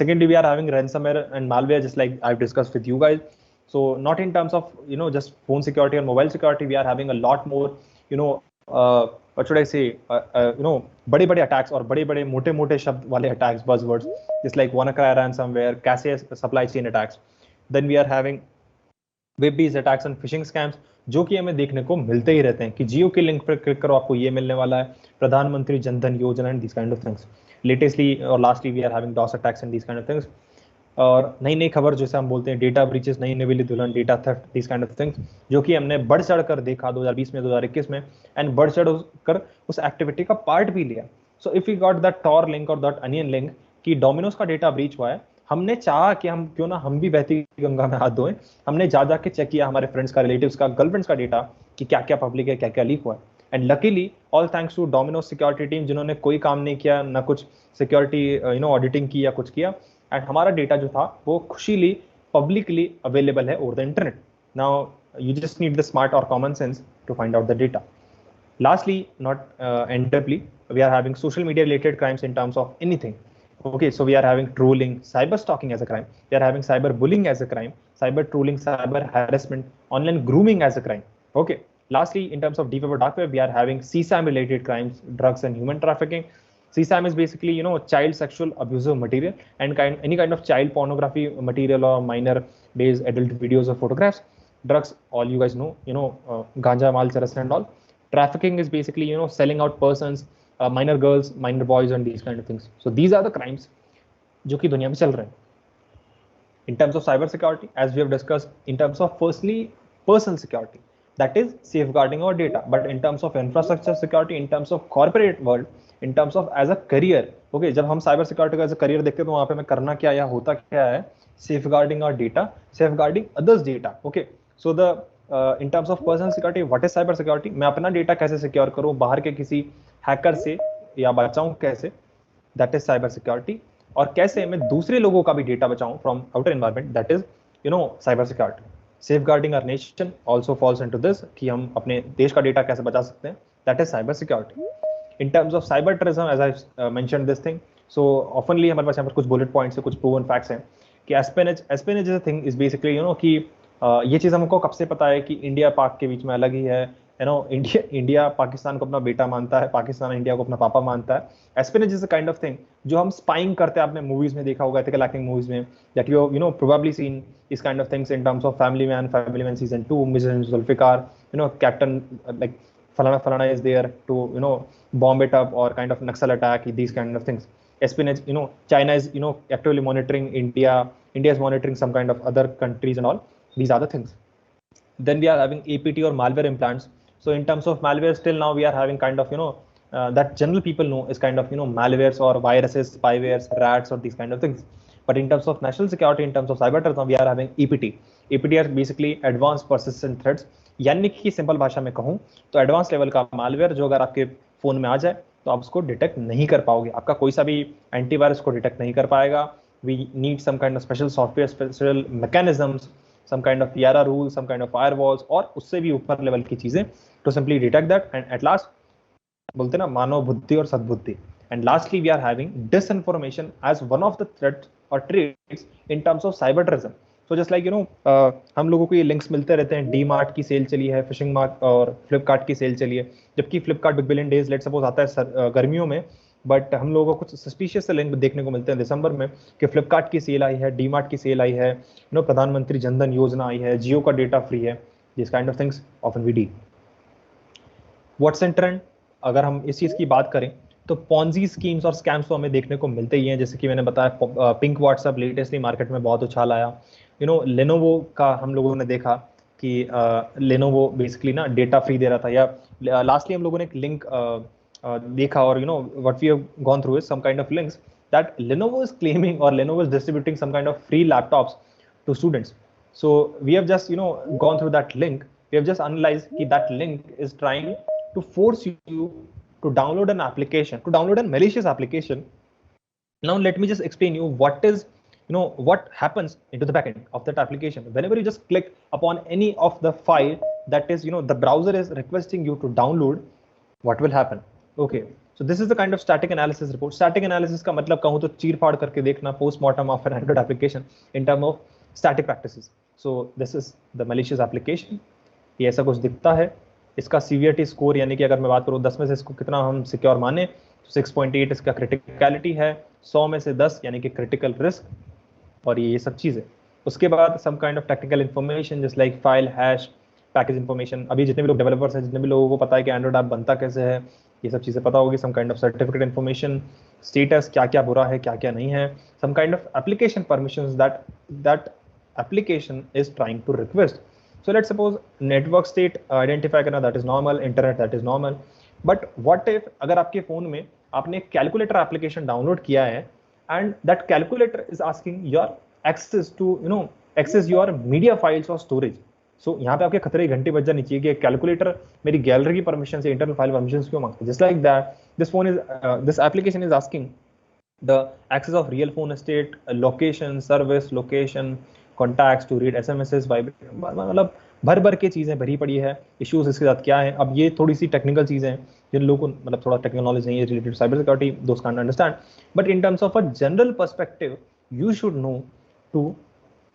Secondly, we are having ransomware and malware, just like I've discussed with you guys. So not in terms of just phone security or mobile security, we are having a lot more what should I say बड़े-बड़े attacks और बड़े-बड़े मोटे-मोटे शब्द वाले attacks, buzzwords, just like WannaCry ransomware, कैसे supply chain attacks. Then we are having web-based attacks and phishing scams, जो कि हमें देखने को मिलते ही रहते हैं कि जियो के लिंक पर क्लिक करो आपको ये मिलने वाला है, प्रधानमंत्री Jan Dhan Yojana and this kind of things. Latestly और lastly we are having DoS attacks and this kind of things. और नई नई खबर जैसे हम बोलते हैं डेटा ब्रीचेस, नई नवेली दुल्हन, data theft, this kind of things, जो कि हमने बढ़ चढ़ कर देखा 2020 में, 2021 में, एंड बढ़ चढ़ कर उस एक्टिविटी का पार्ट भी लिया. So if you got that tor link और दैट अनियन लिंक कि डोमिनोज का डेटा ब्रीच हुआ है, हमने चाहा कि हम क्यों ना हम भी बहती गंगा में हाथ धोएं. हमने जा के चेक किया हमारे फ्रेंड्स का, रिलेटिव्स का, गर्लफ्रेंड्स का डेटा कि क्या क्या पब्लिक है, क्या क्या लीक हुआ है. And luckily all thanks to Domino's security team, जिन्होंने कोई काम नहीं किया, ना कुछ सिक्योरिटी ऑडिटिंग की या कुछ किया, एंड हमारा डेटा जो था वो खुशीली पब्लिकली अवेलेबल है over the internet. Now you just need the smart और common sense to find out the data. Lastly, not endably, we are having social media related crimes in terms of anything. Okay, so we are having trolling, cyber stalking as a crime. We are having cyber bullying as a crime, cyber trolling, cyber harassment, online grooming as a crime. Okay. Lastly, in terms of deep web or dark web, we are having CSAM related crimes, drugs and human trafficking. CSAM is basically child sexual abusive material and any kind of child pornography material or minor based adult videos or photographs. Drugs, all you guys know, ganja, mal, charas and all. Trafficking is basically selling out persons, minor girls, minor boys and these kind of things. So these are the crimes जो कि दुनिया में चल रहे हैं. In terms of cyber security, as we have discussed, in terms of firstly personal security, that is safeguarding our data. But in terms of infrastructure security, in terms of corporate world, in terms of as a career, okay, जब हम cyber security का as a career देखते हैं तो वहाँ पे हमें करना क्या या होता क्या है, safeguarding our data, safeguarding others data. Okay, so the in terms of personal security, what is cyber security? मैं अपना डेटा कैसे सिक्योर करूं बाहर के किसी हैकर से या बचाऊं कैसे, that is cyber security. और कैसे मैं दूसरे लोगों का भी data बचाऊं from outer environment, that is cyber security. Safeguarding our nation also falls into this कि हम अपने देश का डेटा कैसे बचा सकते हैं, that is cyber security. In terms of cyber terrorism, as I mentioned this thing, so oftenly हमारे पास यहाँ पर कुछ bullet points है, कुछ proven facts हैं कि espionage is a thing is basically कि ये चीज़ हमको कब से पता है कि इंडिया पाक के बीच में अलग ही है, इंडिया पाकिस्तान को अपना बेटा मानता है, पाकिस्तान इंडिया को अपना पापा मानता है. Espionage is a kind of thing जो हम स्पाइंग करते हैं, आपने मूवीज में देखा होगा, एथिकल हैकिंग मूवीज में, दैट यू प्रोबेबली सीन इस kind of things in terms of family man season 2, mission Zulfiqar, captain like फलाना is there to bomb it up or kind of Naxal attack, these kind of things. Espionage, China is actively monitoring India is monitoring some kind of other countries and all. These are the things. Then we are having APT or malware implants. So in terms of malware, still now we are having kind of, that general people know is kind of, malwares or viruses, spywares, rats, or these kind of things. But in terms of national security, in terms of cyber threats, now we are having APT. APT are basically advanced persistent threats. यानी कि simple भाषा में कहूँ तो advance level का malware जो अगर आपके फोन में आ जाए तो आप उसको डिटेक्ट नहीं कर पाओगे, आपका कोई सा भी एंटीवायरस को डिटेक्ट नहीं कर पाएगा. We need some kind of special software, special mechanisms, some kind of PRR rules, some kind of firewalls और उससे भी ऊपर लेवल की चीजें to simply detect that. And at last बोलते ना मानव बुद्धि और सद्बुद्धि. And lastly we are having disinformation as one of the threats or traits in terms of cyber terrorism. So just like हम लोगों को ये लिंक्स मिलते रहते हैं, डी मार्ट की सेल चली है, फिशिंग मार्ट और फ्लिपकार्ट की सेल चली है, जबकि Flipkart big billion days let suppose आता है गर्मियों में, बट हम लोगों को कुछ सस्पिशियस से लिंक देखने को मिलते हैं दिसंबर में कि फ्लिपकार्ट की सेल आई है, डी मार्ट की सेल आई है, प्रधानमंत्री जनधन योजना आई है, जियो का डेटा फ्री है. This kind of things often we D. What's in trend, अगर हम इस चीज की बात करें तो पॉन्जी स्कीम्स और स्कैम्स तो हमें देखने को मिलते ही हैं. जैसे कि मैंने बताया पिंक व्हाट्सएप लेटेस्टली मार्केट में बहुत उछाल आया. लेनोवो का हम लोगों ने देखा कि लेनोवो बेसिकली ना डेटा फ्री दे रहा था, या लास्टली हम लोगों ने एक लिंक देखा और what we have gone through is some kind of links that Lenovo is claiming or Lenovo is distributing some kind of free laptops to students. So we have just gone through that link. We have just analyzed that link is trying to force you to download an application, to download a malicious application. Now let me just explain you what is what happens into the backend of that application. Whenever you just click upon any of the file that is the browser is requesting you to download, what will happen? Okay, so this is the kind of static analysis report. Static analysis का मतलब कहूँ तो चीर फाड़ करके देखना postmortem of an Android application in terms of static practices. So this is the malicious application. ये ऐसा कुछ दिखता है. इसका सीवियरिटी स्कोर यानी कि अगर मैं बात करूँ 10 में से इसको कितना हम सिक्योर माने तो 6.8 इसका क्रिटिकलिटी है, 100 में से 10 यानी कि क्रिटिकल रिस्क, और ये सब चीज़ें. उसके बाद some kind of technical information just like file hash, package information. अभी जितने भी लोग डेवलपर्स हैं, जितने भी लोगों को पता है कि एंड्रॉइड ऐप बनता कैसे है, ये सब चीज़ें पता होगी. Some kind of certificate information, status, क्या क्या बुरा है क्या क्या नहीं है, some kind of application permissions that application is trying to request. So let's suppose network state identify करना that is normal, internet that is normal. But what if अगर आपके फोन में आपने कैलकुलेटर एप्लीकेशन डाउनलोड किया है and that calculator is asking your access to access your media files or storage. So यहाँ पे आपके खतरे की घंटी बज जानी चाहिए कि कैलकुलेटर मेरी गैलरी की परमिशन से इंटरनल फाइल परमिशन क्यों मांगता है. Just like that, this application is asking the access of real phone state, location, service, location, contacts to read SMSes, मतलब भर के चीज़ें भरी पड़ी है. इश्यूज इसके साथ क्या है, अब ये थोड़ी सी टेक्निकल चीज़ें हैं जिन लोगों को मतलब थोड़ा टेक्निकल नॉलेज नहीं है रिलेटेड साइबर सिक्योरिटी, दोस्त can't understand. But in terms of a general perspective you should know to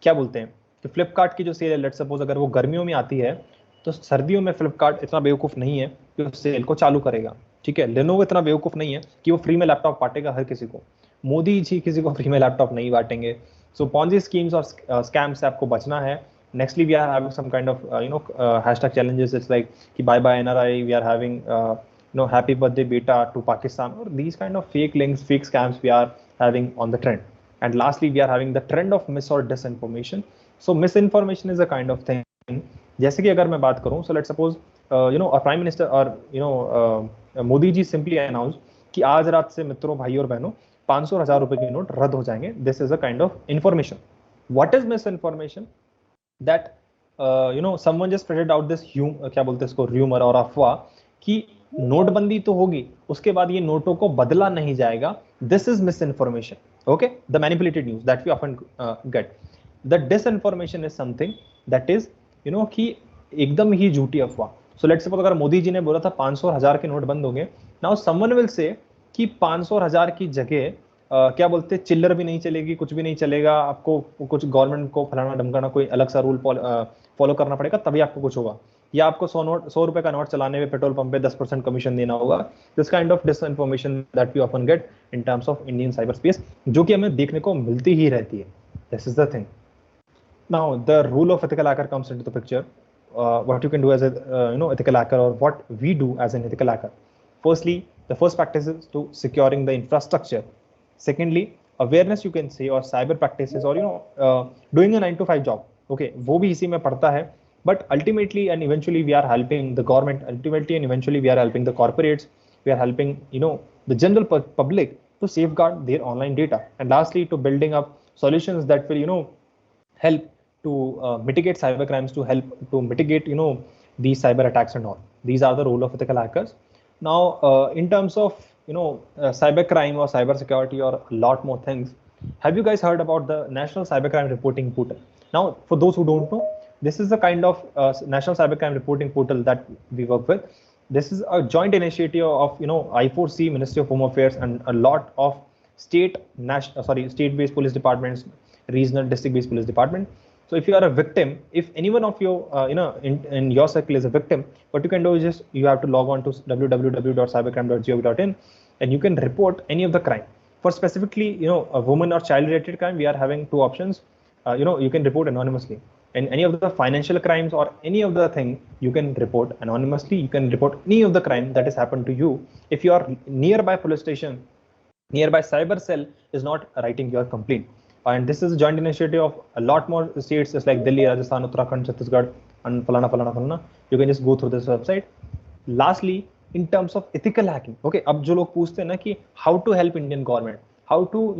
क्या बोलते हैं कि फ्लिपकार्ट की जो सेल है, लेट सपोज अगर वो गर्मियों में आती है तो सर्दियों में फ्लिपकार्ट इतना बेवकूफ़ नहीं है कि उस सेल को चालू करेगा. ठीक है, लेनोवो इतना बेवकूफ़ नहीं है कि वो फ्री में लैपटॉप बांटेगा हर किसी को. मोदी जी किसी को फ्री में लैपटॉप नहीं बांटेंगे. So Ponzi schemes or scams से आपको बचना है. Nextly we are having some kind of hashtag challenges. It's like कि bye bye NRI. We are having happy birthday beta to Pakistan, or these kind of fake links, fake scams we are having on the trend. And lastly we are having the trend of mis or disinformation. So misinformation is a kind of thing. जैसे कि अगर मैं बात करूँ, so let's suppose a prime minister or Modi ji simply announce कि आज रात से मित्रों, भाइयों और बहनों 500 और 1000 रुपए के नोट रद्द हो जाएंगे. This is a kind of information. What is miss information? That someone just spreaded out this क्या बोलते हैं इसको, र्यूमर और अफवाह कि नोटबंदी तो होगी, उसके बाद ये नोटों को बदला नहीं जाएगा. This is misinformation. Okay, the manipulated news that we often get. The disinformation is something that is कि एकदम ही झूठी अफवाह. सो लेट्स सपोज अगर मोदी जी ने बोला था 500 और 1000 के नोट बंद होंगे, नाउ समवन विल से कि 500 और 1000 की जगह क्या बोलते हैं चिल्लर भी नहीं चलेगी, कुछ भी नहीं चलेगा, आपको कुछ गवर्नमेंट को फलाना ढमकाना कोई अलग सा रूल फॉलो करना पड़ेगा तभी आपको कुछ होगा, या आपको 100 रुपए का नोट चलाने में पेट्रोल पंप पे 10% कमीशन देना होगा. This kind of disinformation that we often get in terms of Indian cyber space, जो कि हमें देखने को मिलती ही रहती है. This is the thing. Now the rule of ethical hacker comes into the picture. What you can do as ethical hacker, or what we do as an ethical hacker. Firstly, the first practice is to securing the infrastructure. Secondly, awareness you can say, or cyber practices, or doing a 9 to 5 job. Okay, वो भी इसी में पड़ता है. But ultimately and eventually we are helping the government. Ultimately and eventually we are helping the corporates. We are helping the general public to safeguard their online data. And lastly, to building up solutions that will help to mitigate cyber crimes, to help to mitigate these cyber attacks and all. These are the role of ethical hackers. Now, in terms of cyber crime or cyber security or a lot more things, have you guys heard about the National Cybercrime Reporting Portal? Now, for those who don't know, this is the kind of National Cybercrime Reporting Portal that we work with. This is a joint initiative of I4C, Ministry of Home Affairs, and a lot of state-based police departments, regional, district-based police department. So if you are a victim, if any one of you in your circle is a victim, what you can do is just you have to log on to www.cybercrime.gov.in and you can report any of the crime. For specifically a woman or child related crime, we are having two options. You can report anonymously. And any of the financial crimes or any of the thing, you can report anonymously. You can report any of the crime that has happened to you. If you are nearby police station, nearby cyber cell is not writing your complaint. And this is a joint initiative of a lot more states, just like Delhi, Rajasthan, Uttarakhand, Chhattisgarh, and falana. You can just go through this website. Lastly, in terms of ethical hacking, okay, अब जो लोग पूछते हैं ना कि how to help Indian government, how to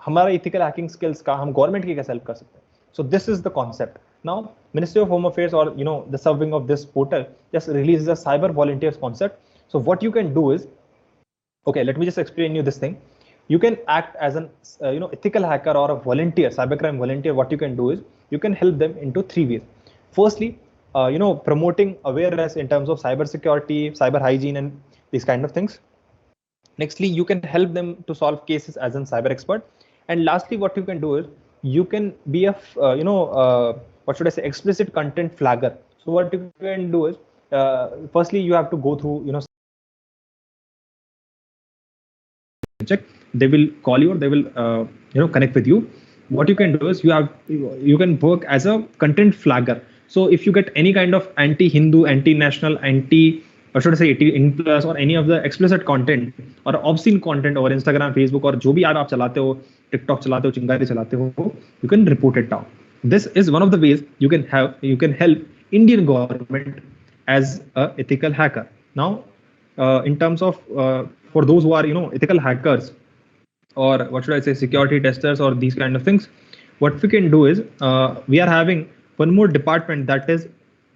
हमारा ethical hacking skills का हम government की कैसे help कर सकते हैं. So this is the concept. Now, Ministry of Home Affairs or the serving of this portal just releases a cyber volunteers concept. So what you can do is, okay, let me just explain you this thing. You can act as an ethical hacker or a volunteer, cybercrime volunteer. What you can do is you can help them into three ways. Firstly, promoting awareness in terms of cyber security, cyber hygiene, and these kind of things. Nextly, you can help them to solve cases as a cyber expert. And lastly, what you can do is you can be a what should I say, explicit content flagger. So what you can do is firstly you have to go through check. They will call you or they will connect with you. What you can do is you can work as a content flagger. So if you get any kind of anti-Hindu, anti-national, or should I say in plus or any of the explicit content or obscene content over Instagram, Facebook or जो भी आप चलाते हो, TikTok चलाते हो, चिंगारी चलाते हो, you can report it down. This is one of the ways you can help Indian government as a ethical hacker. Now, in terms of for those who are ethical hackers or what should I say, security testers or these kind of things, what we can do is we are having one more department, that is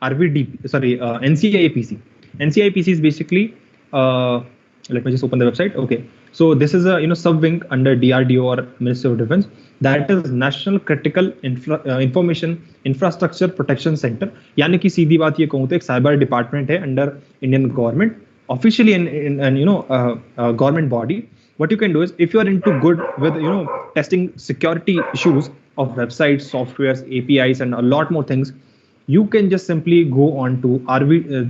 NCIPC. NCIPC is basically let me just open the website. Okay, so this is a sub-wing under DRDO or Ministry of Defense, that is National Critical Information Infrastructure Protection Center. यानी कि सीधी बात ये कहूँ तो एक cyber department है under Indian government, officially in government body. What you can do is, if you are into good with testing security issues of websites, softwares, APIs, and a lot more things, you can just simply go on to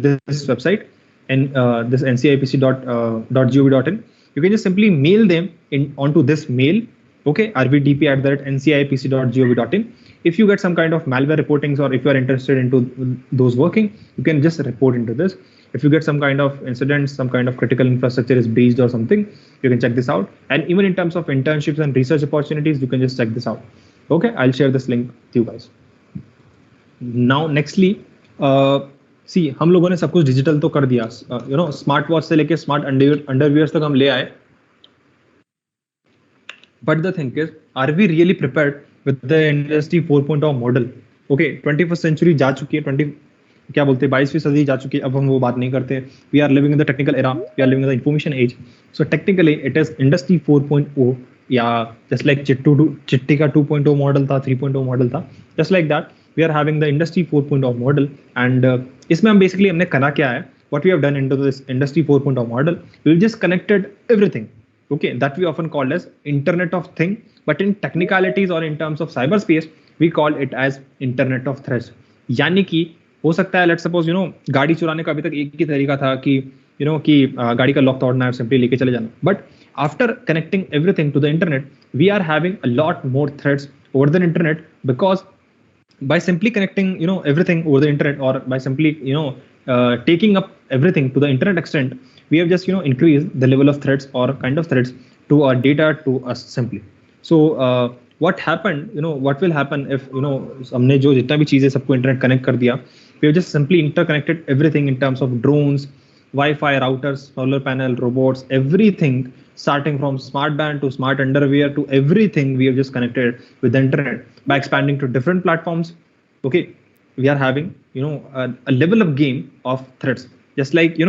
this website and this ncipc.gov.in. You can just simply mail them onto this mail, okay, rvdp@ncipc.gov.in. If you get some kind of malware reportings or if you are interested into those working, you can just report into this. If you get some kind of incidents, some kind of critical infrastructure is breached or something, you can check this out. And even in terms of internships and research opportunities, you can just check this out. Okay, I'll share this link with you guys. Now, nextly, see, हम लोगों ने सब कुछ digital तो कर दिया, smart watch से लेके स्मार्ट अंडरवियर्स तक हम ले आए. But the thing is, are we really prepared with the industry 4.0 model? Okay, 21st century जा चुकी है, 22वीं सदी जा चुकी है, अब हम वो बात नहीं करते. We are living in the technical era, we are living in the information age. So technically, it is industry 4.0, या just like चिट्टी का 2.0 मॉडल था, 3.0 मॉडल था, just like that. We are having the industry 4.0 model, and इसमें हम basically हमने करा क्या है, what we have done into this industry 4.0 model, we've just connected everything, okay, that we often call as Internet of Thing, but in technicalities or in terms of cyberspace, we call it as Internet of Threats. यानी कि हो सकता है, let's suppose गाड़ी चुराने का अभी तक एक ही तरीका था कि कि गाड़ी का लॉक तोड़ना है, सिंपली लेके चले जाना. But after connecting everything to the internet, we are having a lot more threats over the internet, because by simply connecting everything over the internet, or by simply taking up everything to the internet extent, we have just increased the level of threats or kind of threats to our data to us simply. So what happened, what will happen if, हमने जो जितना भी चीजें सबको internet connect कर दिया, we have just simply interconnected everything in terms of drones, Wi-Fi routers, solar panel, robots, everything, starting from smart band to smart underwear to everything, we have just connected with the internet by expanding to different platforms. Okay, we are having, a level of game of threats. Just like,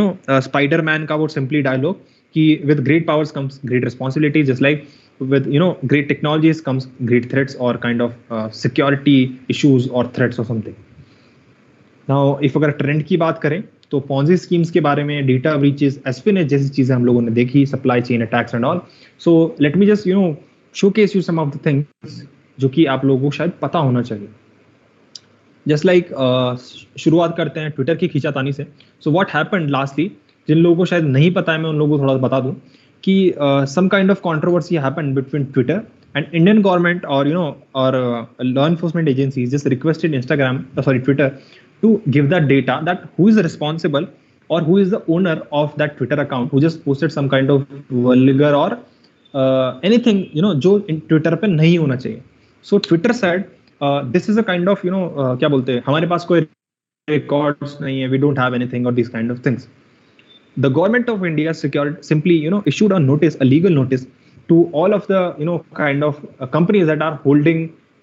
Spider-Man ka wo simply dialogue, ki with great powers comes great responsibilities. Just like with, great technologies comes great threats or kind of security issues or threats or something. Now, if अगर trend की बात करें तो Ponzi schemes के बारे में, data breaches, एस्पिनेज जैसी चीजें हम लोगों ने देखी, supply chain attacks and all. So let me just showcase you some of the things जो कि आप लोगों को शायद पता होना चाहिए. जस्ट लाइक शुरुआत करते हैं ट्विटर की खींचातानी से. सो व्हाट हैपेंड लास्टली, जिन लोगों को शायद नहीं पता है मैं उन लोगों को थोड़ा बता दूं कि some kind of controversy happened between Twitter and Indian government or law enforcement agencies just requested Twitter to give that data, that who is responsible or who is the owner of that Twitter account who just posted some kind of vulgar or anything जो Twitter पे नहीं होना चाहिए. So Twitter said this is a kind of क्या बोलते हैं, हमारे पास कोई records नहीं है, we don't have anything or these kind of things. The government of India simply issued a notice, a legal notice to all of the kind of companies that are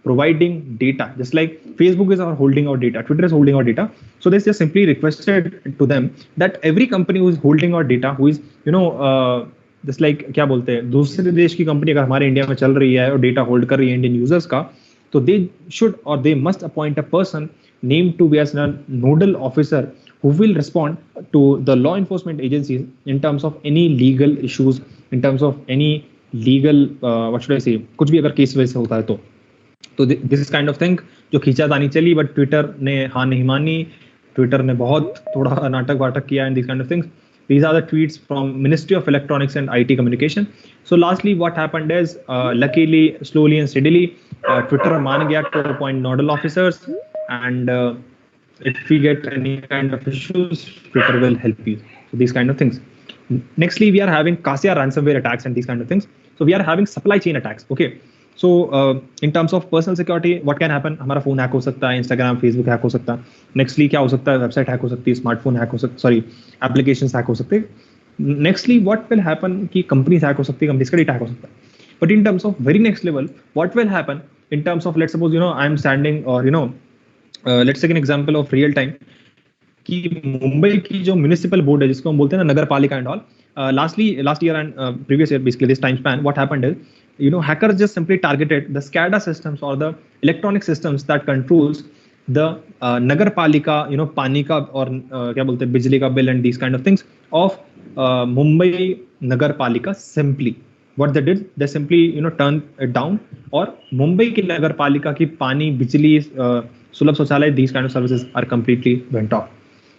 providing data, just like Facebook is holding our data, Twitter is holding our data. So they just simply requested to them that every company who is holding our data, who is just like क्या बोलते हैं, दूसरे देश की company अगर हमारे India में चल रही है और डेटा होल्ड कर रही है इंडियन यूजर्स का, तो they should or they must appoint a person named to be as a nodal officer who will respond to the law enforcement agencies in terms of any legal issues, in terms of any legal what should I से, कुछ भी अगर case वैसे होता है तो this is kind of thing जो खींचातानी चली, बट ट्विटर ने हाँ नहीं मानी. ट्विटर ने बहुत थोड़ा नाटक वाटक किया and this kind of things. These are the tweets from Ministry of Electronics and IT Communication. So lastly, what happened is, luckily, slowly and steadily, Twitter मान गया to appoint nodal officers, and if we get any kind of issues, Twitter will help you. So these kind of things. Nextly, we are having Kasia ransomware attacks and these kind of things. So we are having supply chain attacks. Okay. So in terms of personal security, what can happen? हमारा phone hack हो सकता है, Instagram, Facebook hack हो सकता है. Nextly क्या हो सकता है? वेबसाइट हैक हो सकती है, स्मार्टफोन हैक हो सकता है, सॉरी एप्लीकेशंस हैक हो सकते हैं. Nextly, what will happen कि कंपनीज हैक हो सकती है, कंपनीज का डेटा हैक हो सकता है. But in terms of very next level, what will happen in terms of, let's suppose I am standing or let's take an example of real time कि मुंबई की जो म्युनिसिपल बोर्ड है जिसको हम बोलते हैं ना नगर पालिका and all, last year and previous year, basically this time span, what happened is hackers just simply targeted the SCADA systems or the electronic systems that controls the nagar palika पानी का और क्या बोलते हैं बिजली का bill and these kind of things of Mumbai nagar palika. Simply what they did, they simply turned it down, और मुंबई की नगर पालिका की पानी, बिजली, सुलभ शौचालय, these kind of services are completely went off.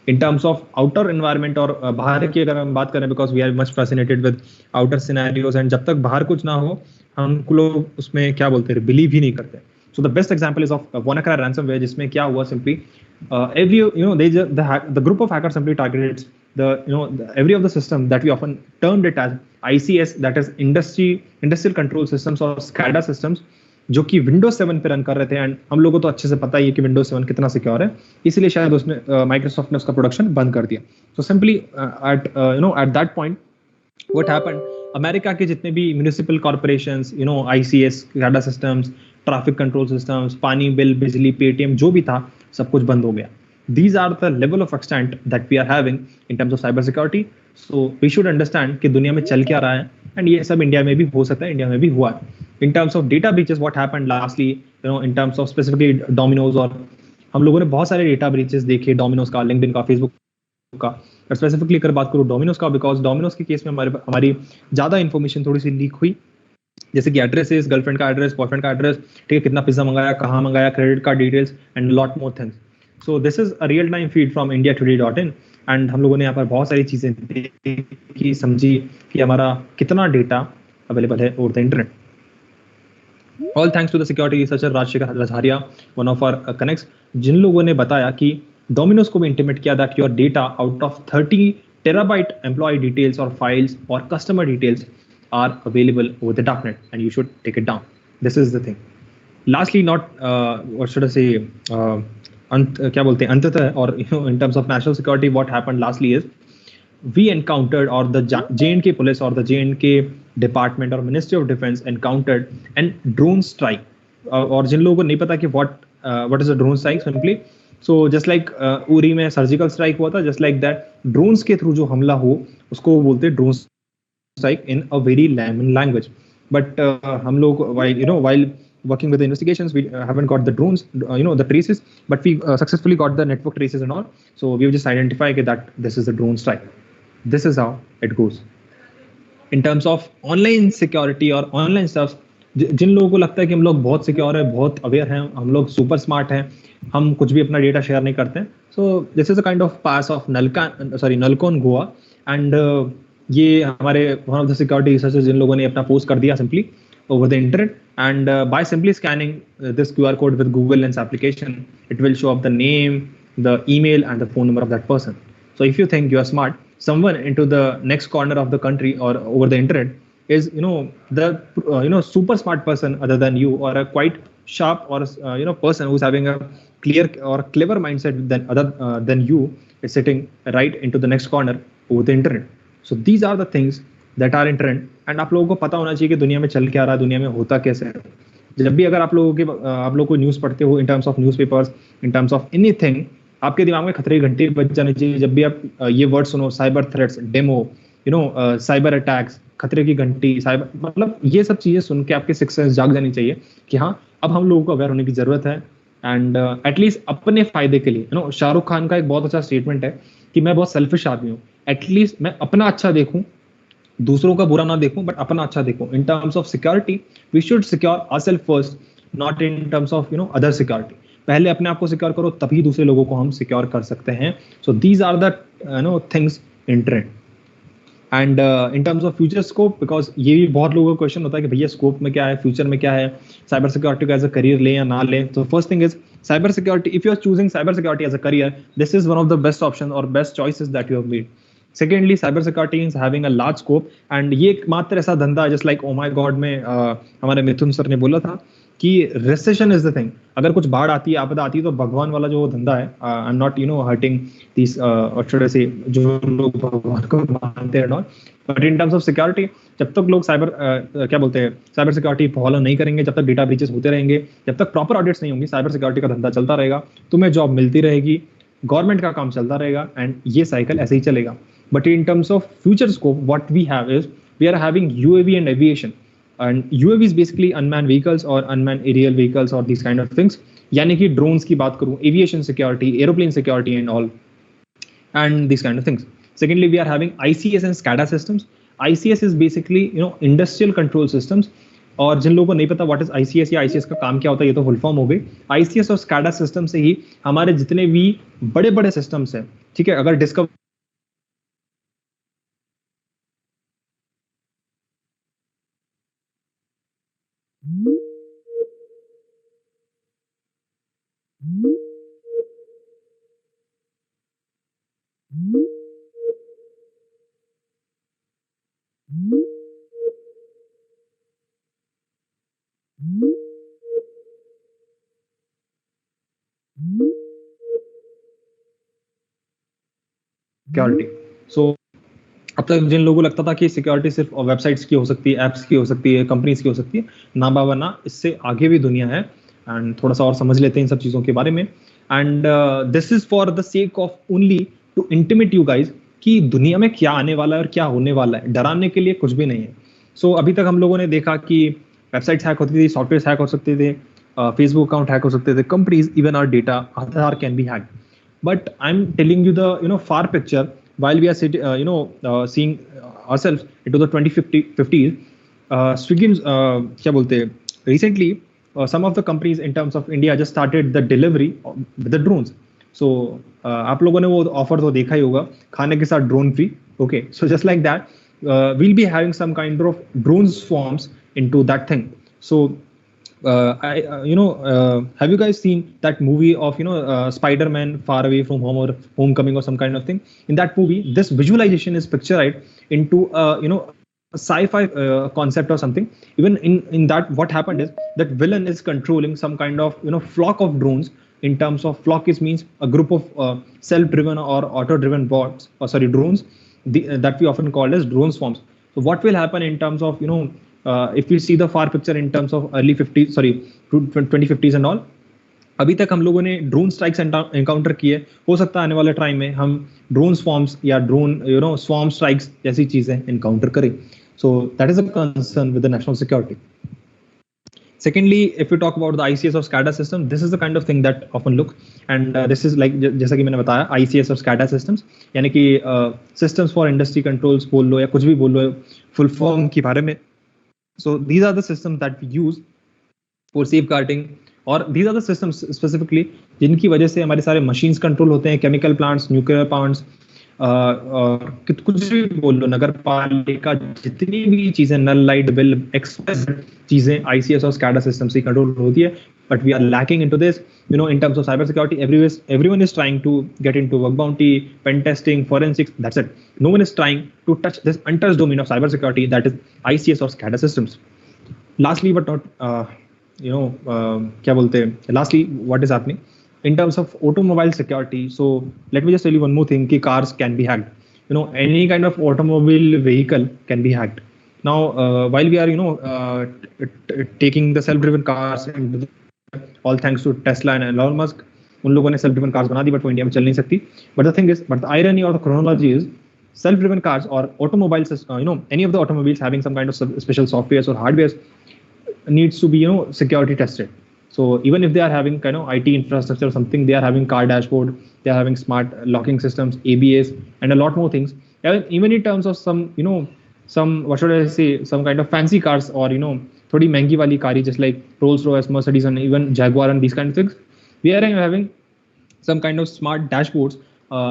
In terms of outer environment और बाहर की अगर हम बात करें, because we are much fascinated with outer scenarios, and जब तक बाहर कुछ ना हो हम लोग उसमें क्या बोलते हैं बिलीव ही नहीं करते. So the best example is of WannaCry ransomware, जिसमें क्या हुआ, simply the group of hackers simply targeted every of the system that we often termed it as ICS, that is industrial control systems or SCADA systems, जो कि Windows 7 पे run कर रहे थे. And हम लोगों को तो अच्छे से पता ही है कि Windows 7 कितना सिक्योर है, इसलिए शायद उसने माइक्रोसॉफ्ट ने उसका प्रोडक्शन बंद कर दिया. So simply at that point what happened, America के जितने भी municipal corporations, ICS, SCADA systems, traffic control systems, पानी बिल, बिजली, पेटीएम, जो भी था सब कुछ बंद हो गया. These are the level of extent that we are having in terms of cyber security. So we should understand कि दुनिया में चल क्या रहा है, and ये सब इंडिया में भी हो सकता है, इंडिया में भी हुआ है. In terms of data breaches, what happened lastly, in terms of specifically Domino's, और हम लोगों ने बहुत सारे डेटा ब्रीचेस देखे, Domino's का, LinkedIn का, Facebook का. पर स्पेसिफिकली अगर बात करूँ Domino's का, बिकॉज Domino's के केस में हमारी ज़्यादा इन्फॉर्मेशन थोड़ी सी लीक हुई, जैसे कि एड्रेसेस, गर्लफ्रेंड का एड्रेस, बॉयफ्रेंड का एड्रेस, ठीक है, कितना पिज्जा मंगाया, कहाँ मंगाया, credit card details and lot more things. So this is a real time feed from indiatoday.in, and हम लोगों ने यहाँ पर बहुत सारी चीज़ें देखी, समझी कि हमारा कितना डेटा अवेलेबल है over the internet. All thanks to the security researcher Rajshekhar Rajharia, one of our connects, जिन लोगों ने बताया कि डोमिनोज को भी इंटीमेट किया that your data out of 30 terabyte employ details और फाइल्स और customer details are available over the darknet and you should take it down. This is the thing. lastly, not what should I say? क्या बोलते हैं अंततः, or in terms of national security, what happened lastly is we encountered, or the J&K police or the J&K department or Ministry of Defense encountered an drone strike. और जिन लोगों को नहीं पता कि what is a drone strike simply, so just like Uri में surgical strike हुआ था, just like that drones के थ्रू जो हमला हो उसको बोलते हैं drone strike in a very layman language. But हम लोग while working with the investigations, we haven't got the drones, the traces, but we successfully got the network traces and all. So we've just identified that this is a drone strike. This is how it goes. In terms of online security or online stuff, जिन लोगों को लगता है कि हम लोग बहुत secure है, बहुत अवेयर हैं, हम लोग सुपर स्मार्ट हैं, हम कुछ भी अपना डेटा शेयर नहीं करते हैं, so this is a kind of pass of नलकोन गोवा. एंड ये हमारे one of the security researchers जिन लोगों ने अपना पोस्ट कर दिया simply over the internet, and by simply scanning this QR code with Google Lens application, it will show up the name, the email, and the phone number of that person. So if you think you are smart, someone into the next corner of the country or over the internet is the super smart person other than you, or a quite sharp or person who's having a clear or clever mindset than you, is sitting right into the next corner over the internet. So these are the things that are in trend, and आप लोगों को पता होना चाहिए कि दुनिया में चल क्या रहा है, दुनिया में होता कैसे है. जब भी अगर आप लोग को न्यूज़ पढ़ते हो, in terms of newspapers, in terms of anything, आपके दिमाग में खतरे की घंटी बज जानी चाहिए. जब भी आप ये वर्ड सुनो, cyber threats, demo, cyber attacks, खतरे की घंटी, साइबर, मतलब ये सब चीजें सुन के आपके सिक्स सेंस जाग जानी चाहिए कि हाँ, अब हम लोगों को अवेयर होने की जरूरत है. एंड एटलीस्ट अपने फायदे के लिए, शाहरुख खान का एक बहुत अच्छा स्टेटमेंट है कि मैं बहुत सेल्फिश आदमी हूँ, एटलीस्ट मैं अपना अच्छा देखूं, दूसरों का बुरा ना देखूं, बट अपना अच्छा देखूं. In terms of security, we should secure ourselves first, not in terms of other security. पहले अपने आप को सिक्योर करो, तभी दूसरे लोगों को हम सिक्योर कर सकते हैं. So these are the things in trend. And in terms of future scope, because ये भी बहुत लोगों का क्वेश्चन होता है कि भैया स्कोप में क्या है, फ्यूचर में क्या है, साइबर सिक्योरिटी को एज अ करियर लें या ना लें. तो first thing is cyber security. If you are choosing cyber security as a career, this is one of the best option और best choices that you have made. Secondly, cyber security is having a large scope, and ये एकमात्र ऐसा धंधा है, just like oh my god में हमारे मिथुन sir ने बोला था कि recession is the thing. अगर कुछ बाढ़ आती है, आपदा आती है, तो भगवान वाला जो धंधा है, I'm not hurting these what should I say, जो लोग भगवान को मानते हैं not, but in terms of security, जब तक लोग क्या बोलते हैं, साइबर सिक्योरिटी फॉलो नहीं करेंगे, जब तक डेटा ब्रीचेस होते रहेंगे, जब तक प्रॉपर ऑडिट्स नहीं होंगी, साइबर सिक्योरिटी का धंधा चलता रहेगा, तुम्हें जॉब मिलती रहेगी, गवर्नमेंट का काम चलता रहेगा, एंड ये साइकिल ऐसे ही चलेगा. But in terms of future scope, what we have is we are having UAV and aviation. And UAV is basically unmanned vehicles or unmanned aerial vehicles or these kind of things. यानी कि drones की बात करूँ, aviation security, aeroplane security and all, and these kind of things. Secondly, we are having ICS and SCADA systems. ICS is basically industrial control systems. और जिन लोगों को नहीं पता व्हाट इज ICS या ICS का काम क्या होता है, ये तो फुल फॉर्म हो गई. ICS और SCADA सिस्टम से ही हमारे जितने भी बड़े बड़े सिस्टम्स हैं, ठीक है, अगर डिस्कवर सिक्योरिटी. सो अब तक जिन लोगों को लगता था कि सिक्योरिटी सिर्फ वेबसाइट्स की हो सकती है, एप्स की हो सकती है, कंपनीज की हो सकती है, ना बाबा ना, इससे आगे भी दुनिया है. एंड थोड़ा सा और समझ लेते हैं इन सब चीज़ों के बारे में. And this is for the sake of only to intimate you guys कि दुनिया में क्या आने वाला है और क्या होने वाला है. डराने के लिए कुछ भी नहीं है. सो अभी तक हम लोगों ने देखा कि वेबसाइट्स हैक होती थी, सॉफ्टवेयर हैक हो सकते थे, फेसबुक अकाउंट हैक हो सकते थे, companies, even our data, Aadhaar can be hacked. But I'm telling you the far picture while we are seeing ourselves into the 2050s. Swiggy, क्या बोलते हैं, recently some of the companies in terms of India just started the delivery with the drones. So आप लोगों ने वो offer तो देखा ही होगा, खाने के साथ drone free. Okay, so just like that, we'll be having some kind of drone swarms into that thing. So have you guys seen that movie of Spider-Man Far Away from Home or Homecoming or some kind of thing? In that movie, this visualization is pictured into sci-fi concept or something. Even in that, what happened is that villain is controlling some kind of flock of drones. In terms of flock, is means a group of self-driven or auto-driven bots, or sorry, drones, that we often call as drone swarms. So what will happen in terms of if we see the far picture in terms of early 50s, sorry, 2050s and all, अभी तक हम लोगों ने drone strikes encounter किए. हो सकता है आने वाले टाइम में हम ड्रोन स्वॉर्म्स या ड्रोन स्वॉर्म स्ट्राइक्स जैसी चीजें एनकाउंटर करें. So that is a concern with the national security. Secondly, if we talk about the ICS or SCADA system, this is the kind of thing that often look, and this is like जैसा कि मैंने बताया ICS और SCADA systems, यानी कि systems for industry controls बोल लो या कुछ भी बोल लो full form के बारे में. So these are the systems that we use for safeguarding, और these are the systems specifically जिनकी वजह से हमारे सारे machines control होते हैं, chemical plants, nuclear plants, कुछ भी बोल लो, नगर पालिका, जितनी भी चीजें, नल, लाइट, बिल, एक्सप्रेस चीजें ICS और SCADA सिस्टम से कंट्रोल होती है. But we are lacking into this, in terms of cyber security. Everyone is trying to get into bug bounty, pen testing, forensics. That's it. No one is trying to touch this untouched domain of cyber security, that is ICS or SCADA systems. Lastly, but not, क्या बोलते हैं? Lastly, what is happening in terms of automobile security? So let me just tell you one more thing: कि cars can be hacked. Any kind of automobile vehicle can be hacked. Now, while we are taking the self-driven cars, and all thanks to Tesla and Elon Musk, उन लोगों ने self-driven cars बना दी, but वो India में चल नहीं सकती. But the thing is, but the irony or the chronology is, self-driven cars or automobiles, any of the automobiles having some kind of special softwares or hardwares needs to be security tested. So even if they are having kind of IT infrastructure or something, they are having car dashboard, they are having smart locking systems, ABS, and a lot more things. Even in terms of some what should I say, some kind of fancy cars, or थोड़ी महंगी वाली car, just like Rolls Royce, Mercedes, and even Jaguar and these kind of things, we are having some kind of smart dashboards.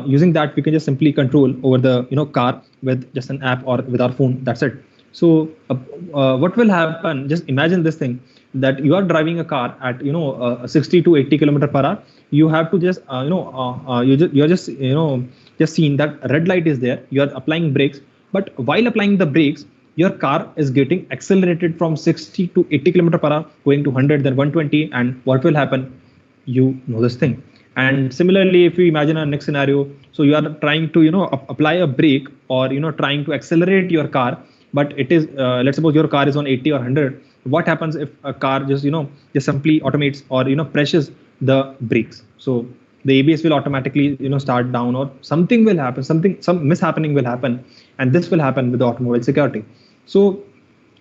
Using that, we can just simply control over the car with just an app or with our phone. That's it. So what will happen? Just imagine this thing, that you are driving a car at 60 to 80 km per hour. You have to just you're just seeing that red light is there. You are applying brakes, but while applying the brakes, your car is getting accelerated from 60 to 80 km per hour, going to 100, then 120, and what will happen? You know this thing. And similarly, if you imagine our next scenario, so you are trying to apply a brake, or trying to accelerate your car, but it is let's suppose your car is on 80 or 100. What happens if a car just simply automates or presses the brakes? So the ABS will automatically start down, or something will happen, some mishappening will happen, and this will happen with the automobile security. So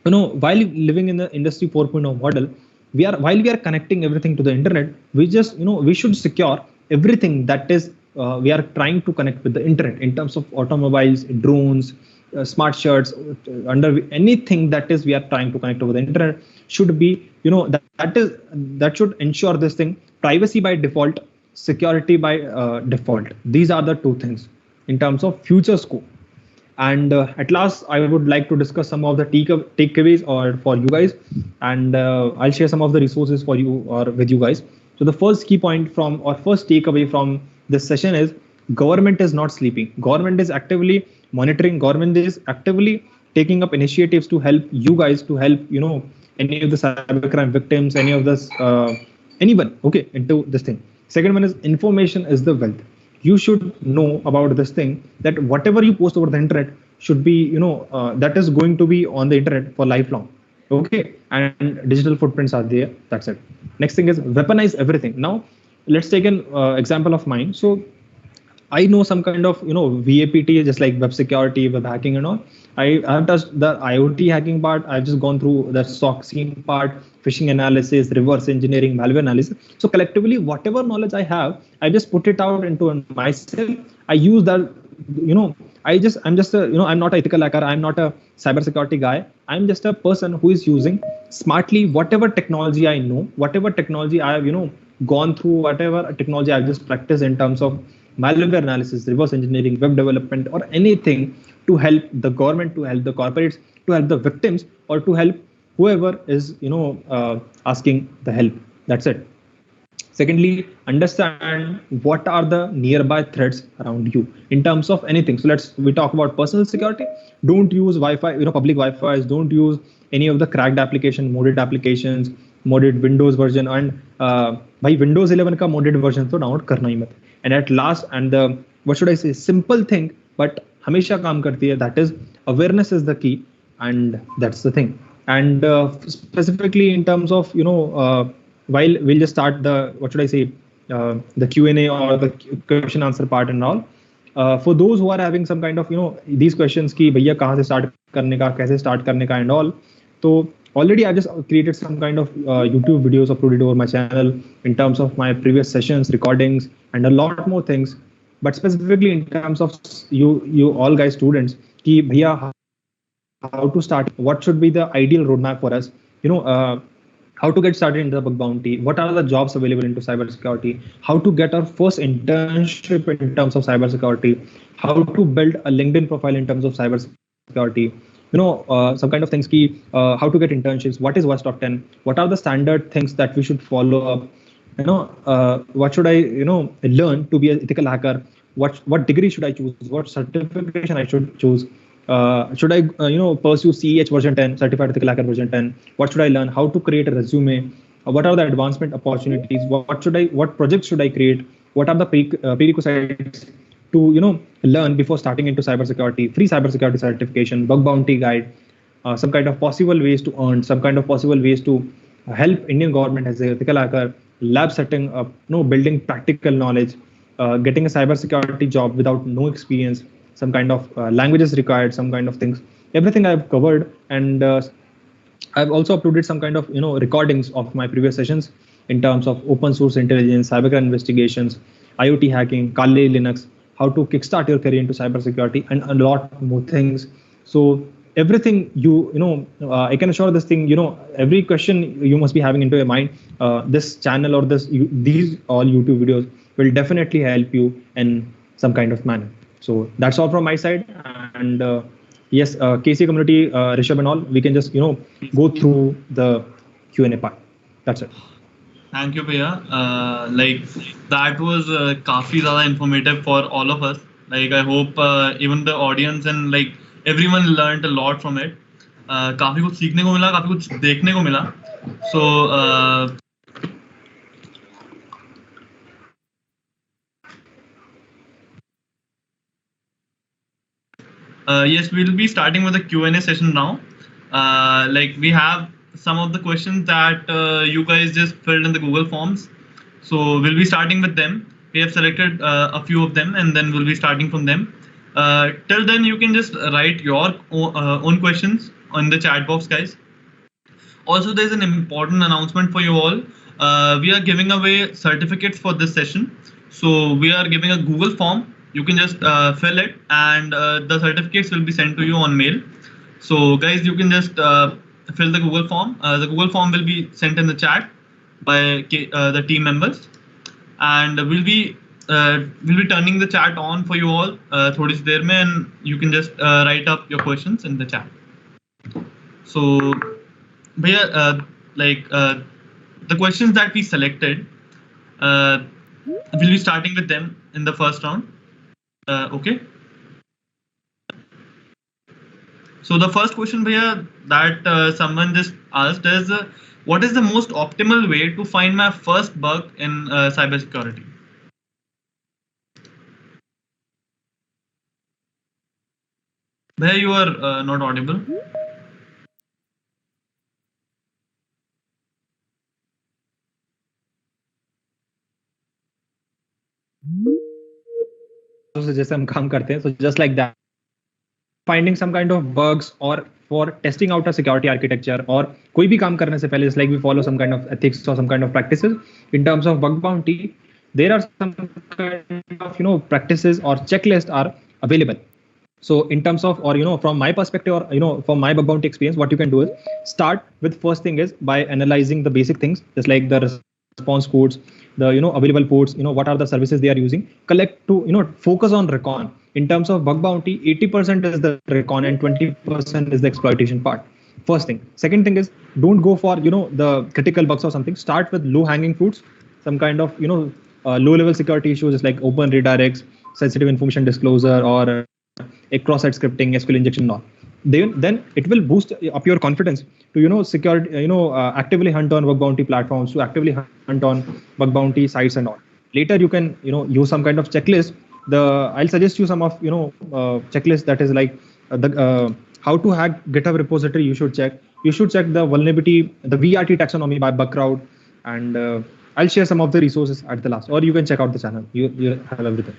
while living in the industry 4.0 model, while we are connecting everything to the internet, we just we should secure everything that is we are trying to connect with the internet, in terms of automobiles, drones, smart shirts, under anything that is we are trying to connect over the internet, should be that should ensure this thing: privacy by default, security by default. These are the two things in terms of future scope. And at last, I would like to discuss some of the takeaways or for you guys, and I'll share some of the resources for you or with you guys. So the first key point from, or first takeaway from this session is, government is not sleeping. Government is actively monitoring. Government is actively taking up initiatives to help you guys, to help any of the cybercrime victims, any of this anyone into this thing. Second one is, information is the wealth. You should know about this thing, that whatever you post over the internet should be that is going to be on the internet for lifelong. And digital footprints are there. That's it. Next thing is, weaponize everything. Now let's take an example of mine. So I know some kind of VAPT, just like web security, web hacking and all. I have touched the IoT hacking part. I've just gone through the SOC scene part, phishing analysis, reverse engineering, malware analysis. So collectively, whatever knowledge I have, I just put it out into myself. I use that, I'm just a, I'm not an ethical hacker. I'm not a cybersecurity guy. I'm just a person who is using smartly whatever technology I know, whatever technology I have, gone through, whatever technology I've just practiced in terms of malware analysis, reverse engineering, web development, or anything, to help the government, to help the corporates, to help the victims, or to help whoever is asking the help. That's it. Secondly, understand what are the nearby threats around you in terms of anything. So we talk about personal security. Don't use Wi-Fi, public Wi-Fi's. Don't use any of the cracked application, modded applications, modded Windows version, and by Windows 11 का modded version तो download करना ही मत. And at last, and the what should I say, simple thing, but हमेशा काम करती है. That is awareness is the key, and that's the thing. And specifically in terms of while we'll just start the what should I say the Q&A or the question answer part and all. For those who are having some kind of these questions कि भैया कहाँ से start करने का, कैसे start करने का and all, तो already I've just created some kind of YouTube videos uploaded over my channel in terms of my previous sessions, recordings, and a lot more things. But specifically in terms of you all guys students, कि भैया how to start, what should be the ideal roadmap for us, how to get started in the bug bounty, what are the jobs available into cybersecurity, how to get our first internship in terms of cybersecurity, how to build a LinkedIn profile in terms of cybersecurity, some kind of things key, how to get internships, what is WAS top 10, what are the standard things that we should follow up, what should I learn to be an ethical hacker, what degree should I choose, what certification I should choose, should I pursue CEH version 10, certified ethical hacker version 10, what should I learn, how to create a resume, what are the advancement opportunities, what projects should I create, what are the prerequisites to learn before starting into cybersecurity, free cybersecurity certification, bug bounty guide, some kind of possible ways to earn, some kind of possible ways to help Indian government as a ethical hacker, lab setting up, building practical knowledge, getting a cybersecurity job without no experience, some kind of languages required, some kind of things. Everything I've covered, and I've also uploaded some kind of recordings of my previous sessions in terms of open source intelligence, cybercrime investigations, IoT hacking, Kali Linux, how to kickstart your career into cybersecurity, and a lot more things. So everything I can assure this thing, every question you must be having into your mind, this channel or these all YouTube videos will definitely help you in some kind of manner. So that's all from my side. And yes, KC community, Rishabh and all, we can just go through the Q&A part. That's it. Thank you, Bhaiya. Like that was काफी ज़्यादा informative for all of us. Like I hope even the audience and like everyone learned a lot from it. काफी कुछ सीखने को मिला, काफी कुछ देखने को मिला. So yes, we'll be starting with the Q&A session now. Like we have some of the questions that you guys just filled in the Google Forms. So we'll be starting with them. We have selected a few of them, and then we'll be starting from them. Till then, you can just write your own questions on the chat box, guys. Also, there's an important announcement for you all. We are giving away certificates for this session. So we are giving a Google form. You can just fill it, and the certificates will be sent to you on mail. So guys, you can just fill the Google form. The Google form will be sent in the chat by the team members, and we'll be turning the chat on for you all थोड़ी सी देर में, and you can just write up your questions in the chat. So भैया, like the questions that we selected, we'll be starting with them in the first round. Okay. So the first question, Bhaiya, that someone just asked is, what is the most optimal way to find my first bug in cybersecurity? Bhaiya, you are not audible. जैसे हम काम करते हैं, so just like that, finding some kind of bugs or for testing out a security architecture, or कोई भी काम करने से पहले, just like we follow some kind of ethics or some kind of practices. In terms of bug bounty, there are some kind of practices or checklist are available. So in terms of, or from my perspective, or from my bug bounty experience, what you can do is start with, first thing is by analyzing the basic things, just like the response codes, the available ports, what are the services they are using, collect to focus on recon. In terms of bug bounty, 80% is the recon and 20% is the exploitation part. First thing. Second thing is, don't go for the critical bugs or something. Start with low hanging fruits, some kind of low level security issues just like open redirects, sensitive information disclosure, or a cross-site scripting, SQL injection and all. Then it will boost up your confidence to security actively hunt on bug bounty platforms, to actively hunt on bug bounty sites and all. Later you can use some kind of checklist. I'll suggest you some of checklist that is like how to hack GitHub repository. You should check the vulnerability, the VRT taxonomy by Bugcrowd, and I'll share some of the resources at the last, or you can check out the channel. You have everything.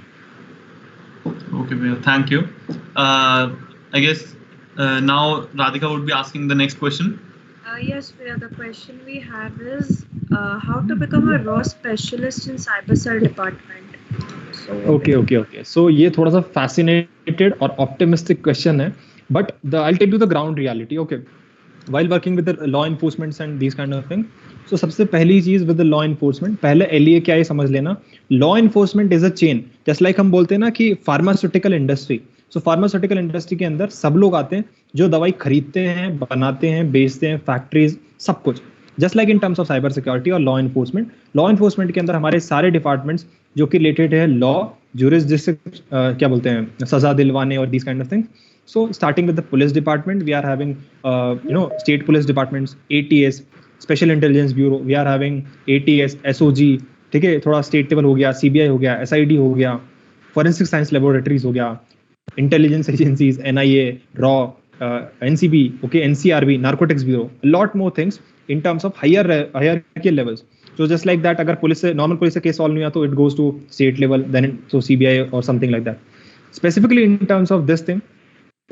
Okay, Bhaiya, thank you. I guess now Radhika would be asking the next question. Yes, Priya, the question we have is how to become a raw specialist in cyber cell department. So, Okay. So ये थोड़ा सा fascinated और optimistic question है, but I'll tell you the ground reality. Okay, while working with the law enforcement and these kind of thing, so सबसे पहली चीज with the law enforcement, पहले LEA क्या है समझ लेना. Law enforcement is a chain, just like हम बोलते हैं ना कि pharmaceutical industry. So pharmaceutical industry के अंदर सब लोग आते हैं जो दवाई खरीदते हैं, बनाते हैं, बेचते हैं, फैक्ट्रीज, सब कुछ. Just like in terms of cyber security और लॉ एनफोर्समेंट के अंदर हमारे सारे डिपार्टमेंट्स जो कि रिलेटेड है लॉ, ज्यूरिसडिक्शन, क्या बोलते हैं, सजा दिलवाने और these kind of things. So starting with the police department, we are having state police departments, ATS, special intelligence bureau, we are having ATS, SOG, ठीक है, थोड़ा स्टेट लेवल हो गया, CBI हो गया, SID हो गया, फॉरेंसिक साइंस लेबोरेटरीज हो गया, intelligence agencies, NIA, RAW, NCB, okay, NCRB, narcotics bureau, a lot more things in terms of hierarchical levels. So just like that, अगर normal police case solve नहीं हुआ तो it goes to state level, then so CBI or something like that. Specifically in terms of this thing,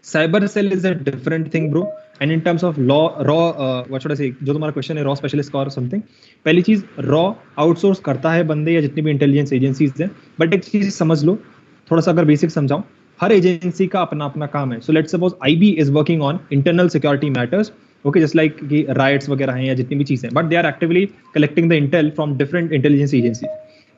cyber cell is a different thing, bro. And in terms of raw, what should I say, जो तुम्हारा question है raw specialist का or something, पहली चीज raw outsource करता है बंदे या जितनी भी intelligence agencies हैं, but एक चीज समझ लो, थोड़ा सा अगर बेसिक समझाऊं, हर एजेंसी का अपना अपना काम है. So let's suppose IB is working on internal security matters, okay, just like कि राइट्स वगैरह हैं या जितनी भी चीजें, but they are actively collecting the intel from different intelligence agencies.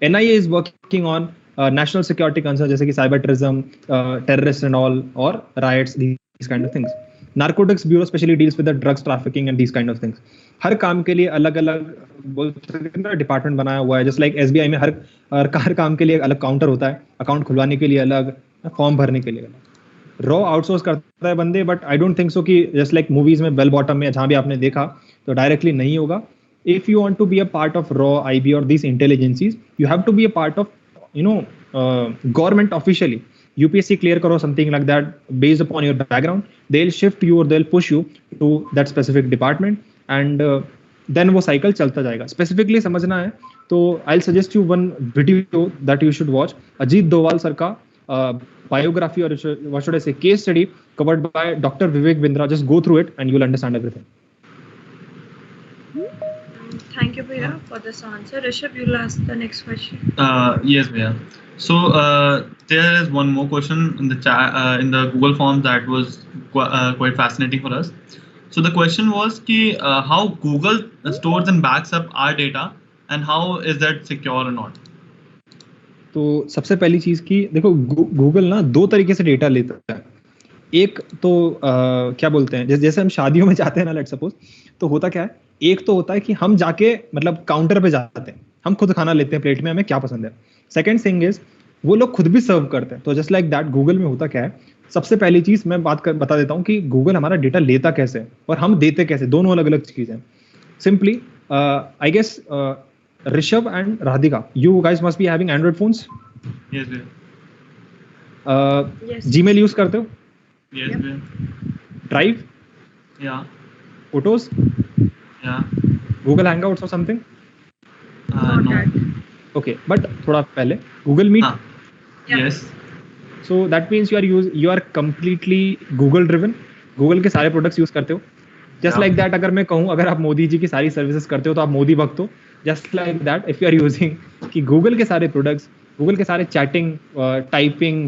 NIA is working on national security concern जैसे कि cyber terrorism, terrorist and all, और riots, these kind of things. Narcotics bureau specially deals with the drugs trafficking and these kind of things. हर काम के लिए अलग अलग department बनाया हुआ है. जस्ट लाइक SBI में हर काम के लिए अलग काउंटर होता है, अकाउंट खुलवाने के लिए अलग, फॉर्म भरने के लिए अलग. रॉ आउटसोर्स करता है बंदे, but I don't think so कि जस्ट लाइक मूवीज में बेल बॉटम में जहां भी आपने देखा तो डायरेक्टली नहीं होगा. If you want to be a part of रॉ, IB और these intelligences, you have to be a part of government officially. UPSC clear करो, something like that, based upon your background, they will shift you और they will push you to that specific department, and then वो cycle चलता जाएगा. Specifically समझना है तो I will suggest you one video that you should watch, Ajit Doval sir का biography, or what should I say, case study covered by Dr. Vivek Bindra. Just go through it and you'll understand everything. Thank you, Priya, for this answer. Rishabh, you'll ask the next question. Yes, Bhaiya. So there is one more question in the chat, in the Google form, that was quite fascinating for us. So the question was ki, how Google stores and backs up our data, and how is that secure or not? तो सबसे पहली चीज की देखो, Google ना दो तरीके से डेटा लेता है. एक तो क्या बोलते हैं, जैसे हम शादियों में जाते हैं ना, लेट सपोज, तो होता क्या है, एक तो होता है कि हम जाके मतलब काउंटर पे जाते हैं, हम खुद खाना लेते हैं प्लेट में, हमें क्या पसंद है. सेकंड थिंग इज वो लोग खुद भी सर्व करते हैं. तो जस्ट लाइक दैट गूगल में होता क्या है, सबसे पहली चीज मैं बता देता हूँ कि गूगल हमारा डेटा लेता कैसे और हम देते कैसे, दोनों अलग अलग चीजें. Simply I guess Rishabh and Radhika, you guys must be having Android phones. Yes, sir. Yes. Gmail use करते हो? Yes, Yep. sir. Drive? Yeah. Photos? Yeah. Google Hangouts or something? Not No. that. Okay, but थोड़ा पहले Google Meet. Yeah. Yes. So that means you are completely Google driven. Google के सारे products use करते हो. Just Yeah. like that, अगर मैं कहूँ अगर आप मोदी जी की सारी सर्विसेज करते हो तो आप मोदी भक्त हो. Just like that, if you are using कि Google के सारे products, Google के सारे chatting, typing,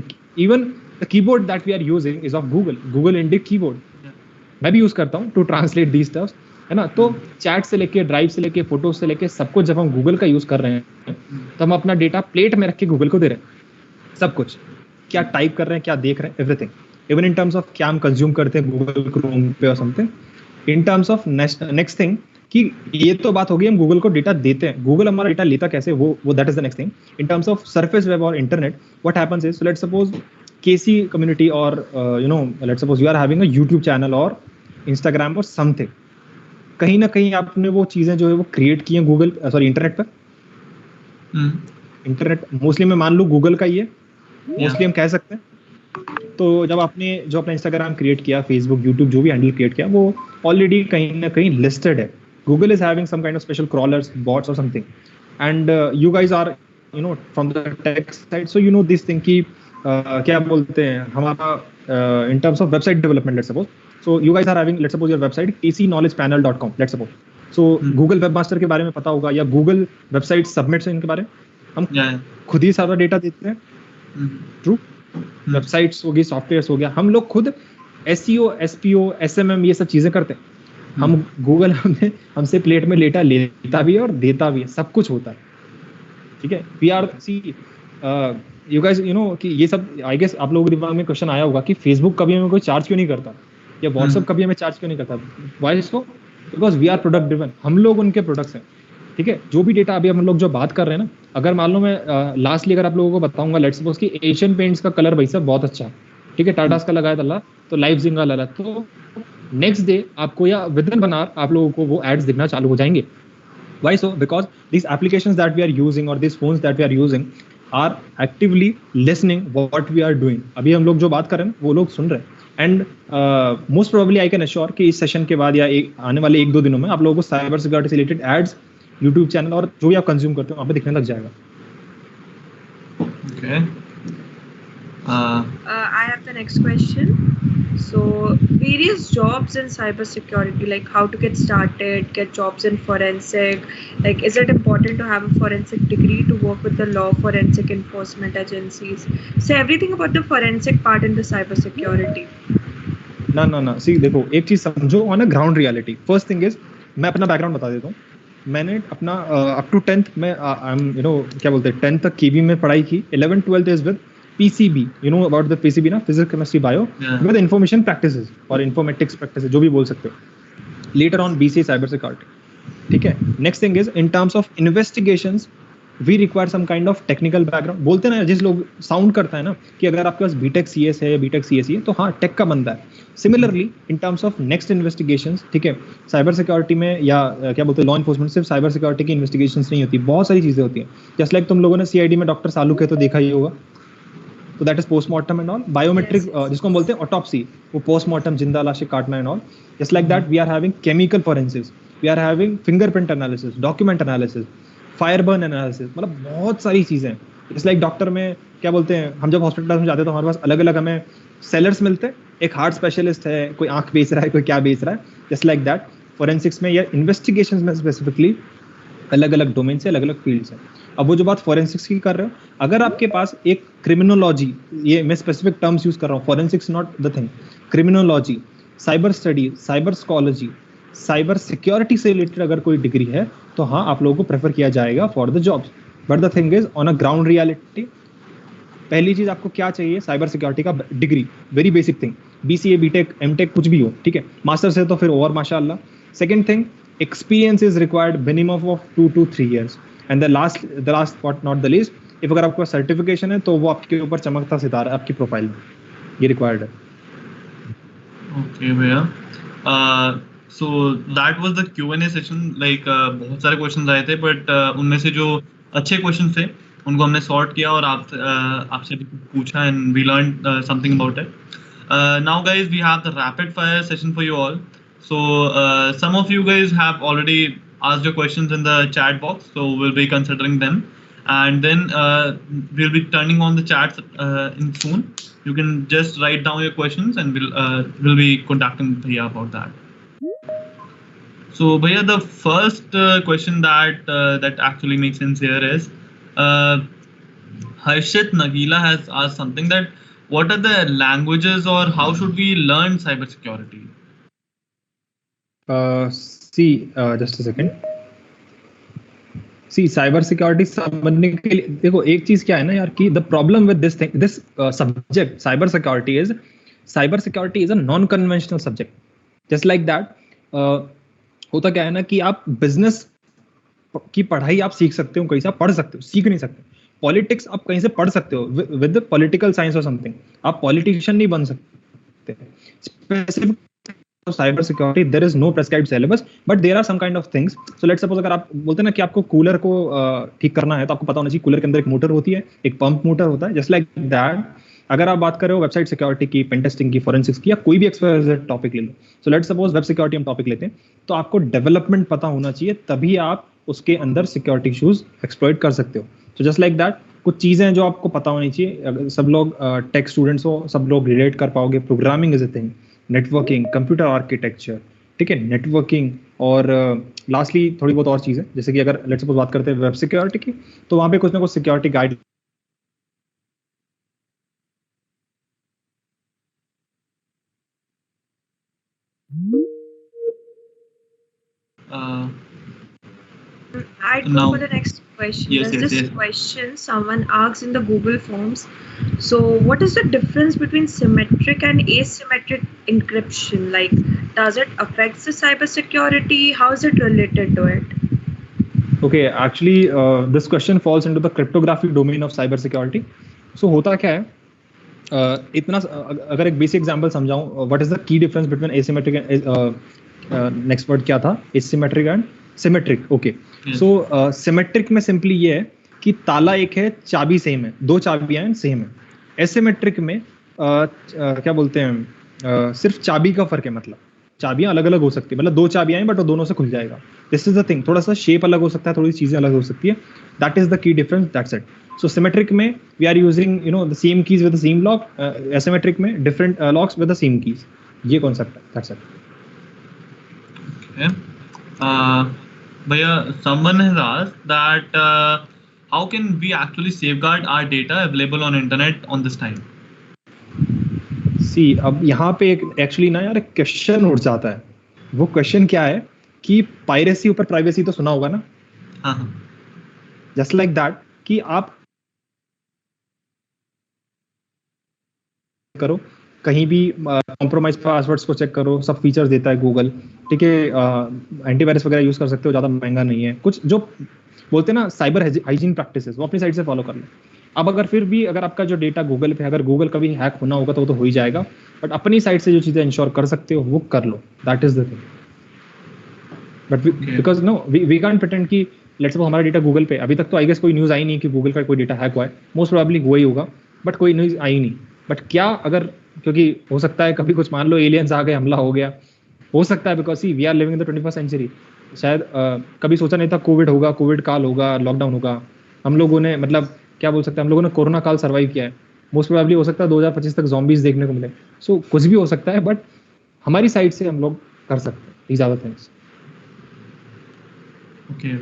even the keyboard that we are using is of Google Indic keyboard. Yeah. मैं भी यूज करता हूँ to translate these stuffs, है ना. तो चैट से लेके, ड्राइव से लेके, फोटोज से लेके सब कुछ जब हम गूगल का यूज कर रहे हैं तो हम अपना डेटा प्लेट में रख के गूगल को दे रहे हैं. सब कुछ, क्या टाइप कर रहे हैं, क्या देख रहे हैं, everything. Even in terms of क्या हम कंज्यूम करते हैं गूगल क्रोम पे और something. In terms of next thing, कि ये तो बात होगी हम गूगल को डेटा देते हैं, गूगल हमारा डेटा लेता कैसे, वो that is the next thing. In terms of surface web और internet, what happens is, so let's suppose KC community और let's suppose you are having a YouTube channel और इंस्टाग्राम और समथिंग. कहीं ना कहीं आपने वो चीजें जो है वो क्रिएट की हैं गूगल सॉरी इंटरनेट पर. इंटरनेट मोस्टली मैं मान लूँ गूगल का ही है, मोस्टली हम कह सकते हैं. तो जब आपने जो अपना इंस्टाग्राम क्रिएट किया, फेसबुक, यूट्यूब जो भी हैंडल क्रिएट किया, वो ऑलरेडी कहीं ना कहीं लिस्टेड है. Google is having some kind of special crawlers, bots और something, and you guys are from the tech side, so this thing की क्या बोलते हैं हमारा in terms of website development, let's suppose. So you guys are having, let's suppose, your website kcknowledgepanel.com, let's suppose. So Google Webmaster के बारे में पता होगा, या Google Website Submits इनके बारे में हम खुद ही सारा डेटा देते हैं. ट्रू. वेबसाइट्स हो गई, सॉफ्टवेयर हो गया, हम लोग खुद SEO, SPO, SMM ये सब चीजें करते हैं. हम गूगल हमसे प्लेट में डेटा लेता भी है और देता भी है, सब कुछ होता है. ठीक है. We are see you guys कि ये सब आई गेस आप लोगों के दिमाग में क्वेश्चन आया होगा कि फेसबुक कभी हमें कोई चार्ज क्यों नहीं करता, या व्हाट्सएप कभी हमें चार्ज क्यों नहीं करता. Why so? Because we are product driven, हम लोग उनके प्रोडक्ट्स हैं. ठीक है. जो भी डेटा अभी हम लोग जो बात कर रहे हैं ना, अगर मान लो मैं लास्टली अगर आप लोगों को बताऊंगा, लेट्स सपोज कि एशियन पेंट्स का कलर भाई साहब बहुत अच्छा है. ठीक है. टाटास का लगाया था, तो लाइव जिंगा लगा, तो नेक्स्ट डे आपको या विद इन 1 आवर आप लोगों को वो एड्स दिखना चालू हो जाएंगे. Why so? Because these applications that we are using or these phones that we are using are actively listening what we are doing. अभी हम लोग जो बात कर रहे हैं वो लोग सुन रहे हैं. And most probably I can assure कि इस सेशन के बाद या आने वाले 1-2 दिनों में आप लोगों को साइबर सिक्योरिटी से रिलेटेड एड्स यूट्यूब चैनल और जो भी आप कंज्यूम करते हो वहाँ पे दिखने लग जाएगा. Okay. I have the next question. So, various jobs in cybersecurity, like how to get started, get jobs in forensic. Like, is it important to have a forensic degree to work with the law forensic enforcement agencies? So, everything about the forensic part in the cybersecurity. ना सी देखो, एक चीज समझो on a ground reality. First thing is, मैं अपना background बता देता हूँ. मैंने अपना अप टू 10th में क्या बोलते हैं 10th तक केवी में पढ़ाई की. 11th 12th is with PCB, you know about the PCB ना, physics, chemistry, bio, with information practices और informatics practices जो भी बोल सकते हो. Later on BCA cyber security. ठीक है. Next thing is in terms of investigations we require some kind of technical background. बोलते ना, जिस लोग साउंड करता है ना कि अगर आपके पास BTech CS है या BTech CSE है तो हाँ टेक का बंदा है. Similarly in terms of next investigations, ठीक है, साइबर सिक्योरिटी में या क्या बोलते हैं लॉ इन्फोर्समेंट सिर्फ साइबर सिक्योरिटी की इन्वेस्टिगेशंस नहीं होती, बहुत सारी चीजें होती हैं. जस्ट लाइक तुम लोगों ने CID में डॉक्टर सालू के तो देखा ही होगा, तो that is postmortem and all. Biometric जिसको हम बोलते हैं ऑटोप्सी, वो पोस्टमार्टम, जिंदा लाशें काटना and all. Just like that we are having chemical forensics, we are having fingerprint analysis, document analysis, fire burn analysis, मतलब बहुत सारी चीजें हैं. जस्ट लाइक डॉक्टर में क्या बोलते हैं, हम जब हॉस्पिटल में जाते हैं तो हमारे पास अलग अलग हमें सेलर्स मिलते हैं. एक हार्ट स्पेशलिस्ट है, कोई आंख बेच रहा है, कोई क्या बेच रहा है. जस्ट लाइक दैट फोरेंसिक्स में या इन्वेस्टिगेशंस में स्पेसिफिकली अलग अलग डोमेन से अलग अलग फील्ड्स हैं. अब वो जो बात फोरेंसिक्स की कर रहे हो, अगर आपके पास एक क्रिमिनोलॉजी, ये मैं स्पेसिफिक टर्म्स यूज कर रहा हूँ, forensics not the thing, criminology, cyber study, cyber psychology, cyber security से रिलेटेड अगर कोई डिग्री है तो हाँ आप लोगों को प्रेफर किया जाएगा for the jobs. But the thing is on a ground reality, पहली चीज आपको क्या चाहिए, साइबर सिक्योरिटी का degree, very basic thing. BCA, BTech, MTech कुछ भी हो, ठीक है. मास्टर्स है तो फिर और माशाल्लाह. Second thing, experience is required minimum of 2 to 3 years. And the last but not the least, if अगर आपको सर्टिफिकेशन है तो वो आपके ऊपर चमकता सितारा आपकी प्रोफाइल में ये रिक्वायर्ड है. ओके भैया, so that was the Q&A session. Like बहुत सारे क्वेश्चंस आए थे, बट उनमें से जो अच्छे क्वेश्चंस थे उनको हमने सॉर्ट किया और आपसे भी पूछा, and we learn something about it. Now guys, we have the rapid fire session for you all. So some of you guys have already asked your questions in the chat box, so we'll be considering them, and then we'll be turning on the chats in soon. You can just write down your questions, and we'll be contacting Bhaiya about that. So Bhaiya, the first question that actually makes sense here is Harshit Nagila has asked something, that what are the languages or how should we learn cybersecurity? Just a second. See cyber security समझने के लिए देखो, एक चीज क्या है ना यार, कि the problem with this thing, this subject cyber security is a non conventional subject. Just like that होता क्या है ना कि आप बिजनेस की पढ़ाई आप सीख सकते हो, कहीं से आप पढ़ सकते हो, सीख नहीं सकते। पॉलिटिक्स आप कहीं से पढ़ सकते हो विद पॉलिटिकल साइंस और समथिंग, आप पॉलिटिशियन नहीं बन सकते। Specific cyber security there is no prescribed syllabus, but there are some kind of things. So let's suppose अगर आप बोलते हैं ना कि आपको कूलर को ठीक करना है, तो आपको पता होना चाहिए कूलर के अंदर एक मोटर होती है, एक पंप मोटर होता है, जस्ट लाइक दैट। अगर आप बात कर रहे हो वेबसाइट सिक्योरिटी की, पेन टेस्टिंग की, फोरेंसिक्स की, या कोई भी एक्सपर्ट टॉपिक ले लो, so let's suppose web security हम टॉपिक लेते हैं, तो आपको डेवलपमेंट पता होना चाहिए, तभी आप उसके अंदर सिक्योरिटी इश्यूज एक्सप्लॉइट कर सकते हो। तो जस्ट लाइक दैट कुछ चीजें हैं जो आपको पता होनी चाहिए। अगर सब लोग टेक स्टूडेंट्स हो, सब लोग रिलेट कर पाओगे। Programming is a thing, networking, computer architecture, ठीक है, नेटवर्किंग, और लास्टली थोड़ी बहुत और चीजें, जैसे कि अगर लेट्स सपोज बात करते हैं वेब सिक्योरिटी की, तो वहां पे कुछ ना कुछ security guide Uh, I'd go for now, the next question. yes, There's yes, this yes. question someone asks in the Google Forms. So, what is the difference between symmetric and asymmetric encryption? Like, does it affect the cybersecurity? How is it related to it? Okay, actually, this question falls into the cryptography domain of cyber security. So होता क्या है, इतना अगर एक basic example समझाऊं, what is the key difference between asymmetric and next word क्या था, asymmetric and symmetric. Okay, so symmetric में सिंपली ये है कि ताला एक है, चाबी सेम है, दो चाबियां हैं सेम है। एसिमेट्रिक में क्या बोलते हैं, सिर्फ चाबी का फर्क है, मतलब चाबियां अलग अलग हो सकती है, मतलब दो चाबियां हैं बट वो दोनों से खुल जाएगा। दिस इज द थिंग, थोड़ा सा शेप अलग हो सकता है, थोड़ी चीजें अलग हो सकती है, that is the key difference, that's it. So symmetric में we are using the same keys with the same lock, asymmetric में different locks with the same keys. ये concept है, that's it. Okay. Uh, Bhaiya, someone has asked that how can we actually safeguard our data available on internet on this time? See, अब यहाँ पे एक actually ना यार question उठ जाता है। वो क्वेश्चन क्या है कि पायरेसी ऊपर प्राइवेसी तो सुना होगा ना, हाँ, जस्ट लाइक दैट कि आप करो कहीं भी कॉम्प्रोमाइज पासवर्ड्स को चेक करो, सब फीचर्स देता है गूगल, ठीक है, एंटीवायरस वगैरह यूज कर सकते हो, ज़्यादा महंगा नहीं है। कुछ जो बोलते हैं ना साइबर हाइजीन प्रैक्टिसेस, वो अपनी साइड से फॉलो कर लो। अब अगर फिर भी अगर आपका जो डेटा गूगल पे, अगर गूगल कभी हैक होना होगा तो वो तो हो ही जाएगा, बट अपनी साइड से जो चीज़ें इंश्योर कर सकते हो वो कर लो, that is the thing. But because no we can't pretend कि लेट्स सपोज हमारा डेटा गूगल पे, अभी तक तो आई गेस कोई न्यूज़ आई नहीं कि गूगल का कोई डेटा हैक हुआ है, मोस्ट प्रोबेबली हुआ ही होगा, बट कोई न्यूज़ आई नहीं। बट क्या अगर, क्योंकि हो सकता है कभी कुछ मान लो एलियंस आ गए, हमला हो गया, हो सकता है, because see we are living in the 21st century. शायद कभी सोचा नहीं था कोविड होगा, कोविड काल होगा, लॉकडाउन होगा। हम लोगों ने मतलब क्या बोल सकते हैं, हम लोगों ने कोरोना काल सर्वाइव किया है। मोस्ट प्रोबेबली हो सकता है 2025 तक zombies देखने को मिले। सो कुछ भी हो सकता है, बट हमारी साइड से हम लोग कर सकते हैं these are the things. okay.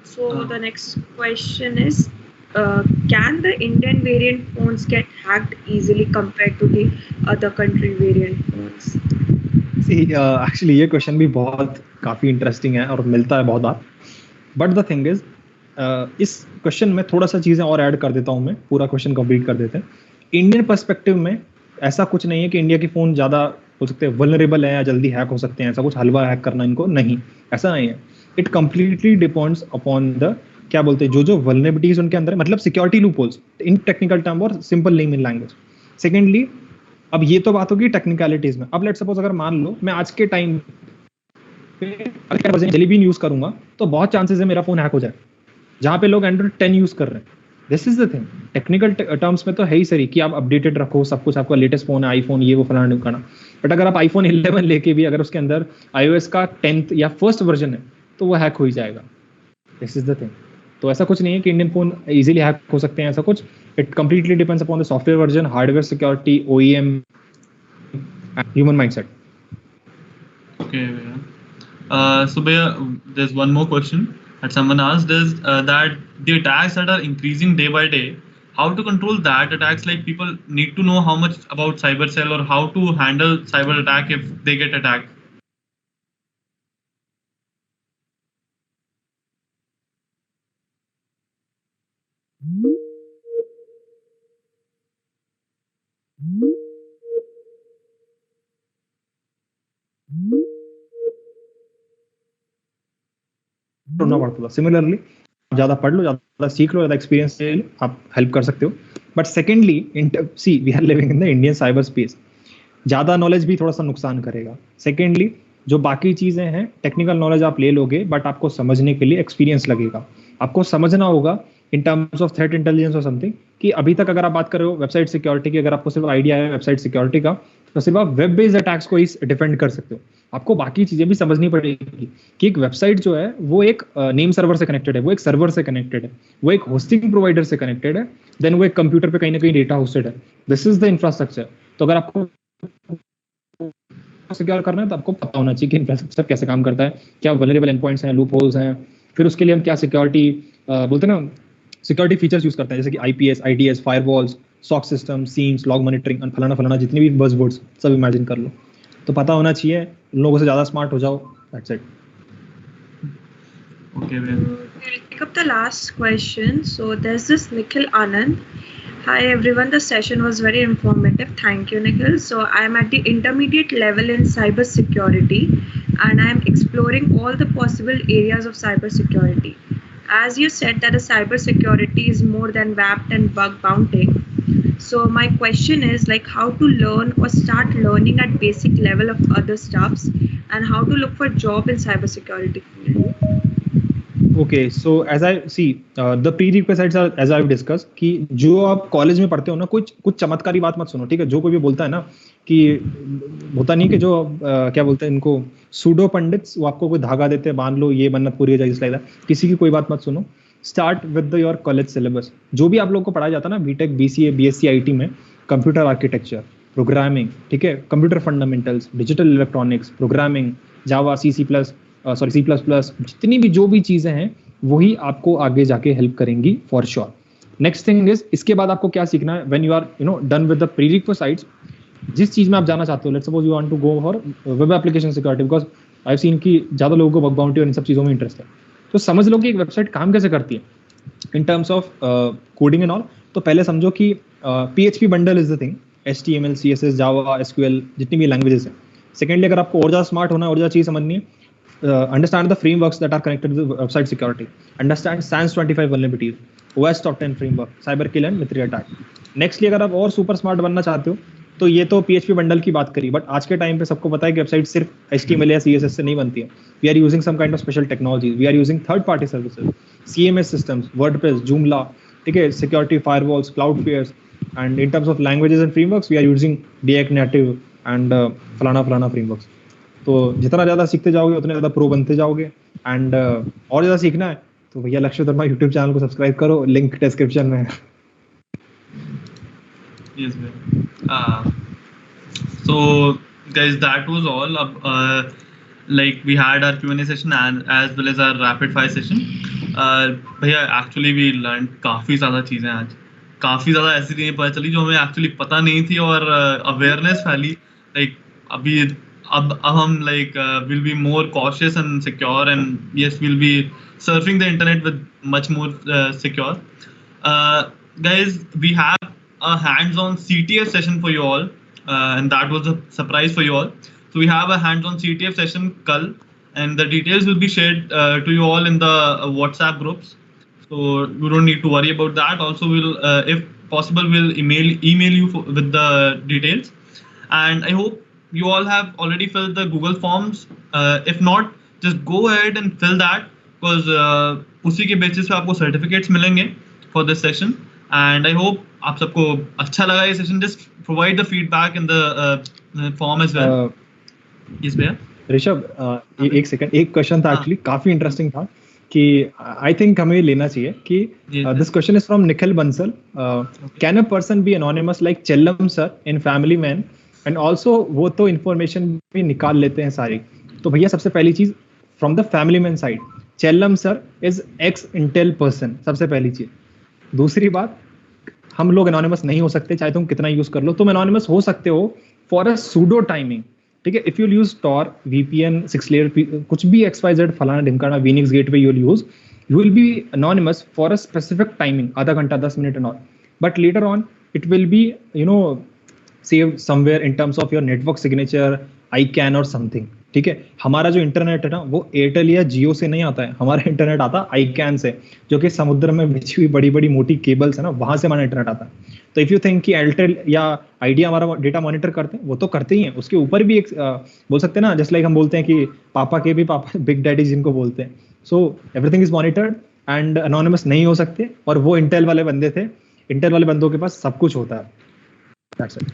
So, the next question is can the Indian variant phones get hacked easily compared to the other country variant phones? Actually ये क्वेश्चन भी बहुत काफ़ी इंटरेस्टिंग है और मिलता है बहुत बार, बट द थिंग इज इस क्वेश्चन में थोड़ा सा चीज़ें और ऐड कर देता हूँ मैं, पूरा क्वेश्चन कंप्लीट कर देते हैं। इंडियन पर्सपेक्टिव में ऐसा कुछ नहीं है कि इंडिया के फ़ोन ज़्यादा हो सकते हैं वल्नरेबल है या जल्दी हैक हो सकते हैं, ऐसा कुछ हलवा हैक करना इनको नहीं, ऐसा नहीं है। It completely depends upon the क्या बोलते हैं जो वल्नरेबिलिटीज उनके अंदर है, मतलब security loopholes in technical term और simple name in language. Secondly, अब ये तो बात होगी टेक्निकलिटीज में। अब लेट सपोज अगर मान लो मैं आज के टाइम पे अगर जेली बीन यूज करूंगा तो बहुत चांसेस है मेरा फोन हैक हो जाए, जहां पे लोग एंड्रॉइड 10 यूज कर रहे हैं। This is the thing, technical terms में तो है ही सही कि आप अपडेटेड रखो सब कुछ, आपका लेटेस्ट फोन है, आईफोन ये वो फलाना करना, बट अगर आप आईफोन 11 लेके भी अगर उसके अंदर iOS का 10th या फर्स्ट वर्जन है तो वो हैक हो ही जाएगा। This is the thing. तो ऐसा कुछ नहीं है कि इंडियन फोन इजीली हैक हो सकते हैं, ऐसा कुछ। It completely depends upon the software version, hardware security, OEM, human mindset. Okay. So there's one more question that someone asked is that the attacks that are increasing day by day, how to control that attacks? Like people need to know how much about cyber cell or how to handle cyber attack if they get attacked. ढूंढना पड़ता था। Similarly ज्यादा पढ़ लो, ज्यादा सीख लो, ज्यादा experience ले लो, आप हेल्प कर सकते हो। But secondly see we are living in the Indian cyber space, ज्यादा नॉलेज भी थोड़ा सा नुकसान करेगा। सेकेंडली जो बाकी चीजें हैं, टेक्निकल नॉलेज आप ले लोगे, बट आपको समझने के लिए एक्सपीरियंस लगेगा। आपको समझना होगा इन टर्म्स ऑफ थ्रेट इंटेलिजेंस और समथिंग, कि अभी तक अगर आप बात कर रहे हो वेबसाइट सिक्योरिटी की, अगर आपको सिर्फ आइडिया है वेबसाइट सिक्योरिटी का, तो सिर्फ आप वेब बेस्ड अटैक्स को ही डिफेंड कर सकते हो। आपको बाकी चीजें भी समझनी पड़ेगी कि एक वेबसाइट जो है वो एक नेम सर्वर से कनेक्टेड है, वो एक सर्वर से कनेक्टेड है, वो एक होस्टिंग प्रोवाइडर से कनेक्टेड है, देन वो एक कंप्यूटर पे कहीं ना कहीं डेटा होस्टेड है। This is the infrastructure. तो अगर आपको सिक्योर करना है तो आपको पता होना चाहिए कि इंफ्रास्ट्रक्चर कैसे काम करता है, क्या वल्नरेबल एंड पॉइंट्स हैं, लूप होल्स हैं, फिर उसके लिए हम क्या सिक्योरिटी बोलते हैं ना, सिक्योरिटी फीचर्स यूज करते हैं, जैसे कि IPS, IDS, firewalls, SOC system, SIEMs, log monitoring, फलाना फलाना, जितने भी बज़वर्ड्स सब इमेजिन कर लो। तो पता होना चाहिए, लोगों से ज़्यादा स्मार्ट हो जाओ, that's it. Okay, We'll pick up the last question. So there's this Nikhil Anand. Hi everyone, the session was very informative. Thank you, Nikhil. So I am at the intermediate level in cybersecurity and I am exploring all the possible areas of cybersecurity. As you said that a cybersecurity is more than WAPT and bug bounting. So my question is like how to learn or start learning at basic level of other stuffs and how to look for job in cybersecurity field. Okay, so as I see the prerequisites are as I discuss, कि जो आप college में पढ़ते हो ना, कुछ चमत्कारी बात मत सुनो, ठीक है। जो कोई भी बोलता है ना कि होता नहीं कि जो क्या बोलते हैं इनको, सूडो पंडित्स, वो आपको कोई धागा देते हैं, बांध लो ये मन्नत पूरी हो जाएगी, इस लाइक किसी की कोई बात मत सुनो। Start with your college syllabus. जो भी आप लोग को पढ़ाया जाता है ना, बीटेक, बीसीए, बीएससी आईटी में, कंप्यूटर आर्किटेक्चर, प्रोग्रामिंग, ठीक है, computer fundamentals, digital electronics, programming, Java, C plus plus, जितनी भी जो भी चीजें हैं वही आपको आगे जाके हेल्प करेंगी for sure. Next thing is, इसके बाद आपको क्या सीखना है, when you are done with the prerequisites, जिस चीज में आप जाना चाहते हो, let's suppose you want to go for web application security, because I have seen कि ज्यादा लोगों को बग बाउंटी और इन सब चीजों में इंटरेस्ट है। तो समझ लो कि एक वेबसाइट काम कैसे करती है इन terms of coding and all. तो पहले समझो कि PHP bundle is the thing, HTML, CSS, Java, SQL, जितनी भी लैंग्वेजेस हैं। सेकेंडली, अगर आपको और ज्यादा स्मार्ट होना है, और ज्यादा चीज समझनी है, understand the frameworks that are connected to the website security, understand SANS 25 vulnerabilities, OS top 10 framework, cyberkill and Mithri attack. Nextly, अगर आप और सुपर स्मार्ट बनना चाहते हो, तो ये तो PHP बंडल की बात करी, बट आज के टाइम पे सबको पता है कि वेबसाइट सिर्फ HTML या CSS से नहीं बनती है। We are using some kind of special technology, we are using third party services, CMS systems, WordPress, Joomla, ठीक है, security firewalls, Cloudflares, and in terms of languages and frameworks we are using React Native and फलाना फलाना frameworks. तो जितना ज्यादा सीखते जाओगे उतने ज्यादा प्रो बनते जाओगे। एंड और ज्यादा सीखना है तो भैया लक्ष्य वर्मा यूट्यूब चैनल को सब्सक्राइब करो, लिंक डिस्क्रिप्शन में है। Yes, man. So guys, that was all. Like we had our Q&A session and as well as our rapid fire session. भैया actually we learned काफी ज्यादा चीजें आज, काफी ज्यादा ऐसी चीजें पता चली जो हमें actually पता नहीं थी, और awareness फैली। Like अभी अब हम like will be more cautious and secure, and yes, we'll be surfing the internet with much more secure. Guys, we have a hands-on CTF session for you all, and that was a surprise for you all. So we have a hands-on CTF session kal, and the details will be shared to you all in the WhatsApp groups. So you don't need to worry about that. Also, we'll if possible we'll email you with the details, and I hope you all have already filled the Google forms. If not, just go ahead and fill that, because उसी के basis पे आपको certificates मिलेंगे for this session. And I hope आप सबको अच्छा लगा ये session. Just provide the feedback in the form as well. Yes भैया. ऋषभ, एक सेकंड, एक क्वेश्चन था एक्चुअली, काफी इंटरेस्टिंग था कि आई थिंक हमें लेना चाहिए कि this question is from Nikhil Bansal. Can a person be anonymous like Chellam sir in Family Man, and also वो तो इन्फॉर्मेशन भी निकाल लेते हैं सारी। तो भैया सबसे पहली चीज from the family man side, Chellam sir is x Intel person, सबसे पहली चीज। दूसरी बात, हम लोग एनोनिमस नहीं हो सकते चाहे तुम कितना यूज कर लो। तुम एनोनिमस हो सकते हो फॉर अ सूडो टाइमिंग, ठीक है। If you use Tor, VPN, 6 layer, कुछ भी XYZ फलाना ढिमकाना, Whonix gateway you will be anonymous for a specific timing, आधा घंटा, 10 minute and all. But later on it will be saved somewhere in terms of your network signature, ICANN or something, ठीक है, हमारा जो internet है ना वो Airtel या जियो से नहीं आता है, हमारा इंटरनेट आता है आईकैन से, जो कि समुद्र में बिछी हुई बड़ी बड़ी मोटी केबल्स है ना, वहां से हमारा इंटरनेट आता है। तो इफ यू थिंक कि एयरटेल या आइडिया हमारा डेटा मॉनिटर करते हैं, वो तो करते ही हैं, उसके ऊपर भी एक बोल सकते हैं ना, जस्ट लाइक हम बोलते हैं कि पापा के भी पापा बिग डैडी जिनको बोलते हैं। So everything is monitored and anonymous नहीं हो सकते, और वो इंटेल वाले बंदे थे, इंटेल वाले बंदों के पास सब कुछ होता है। That's it.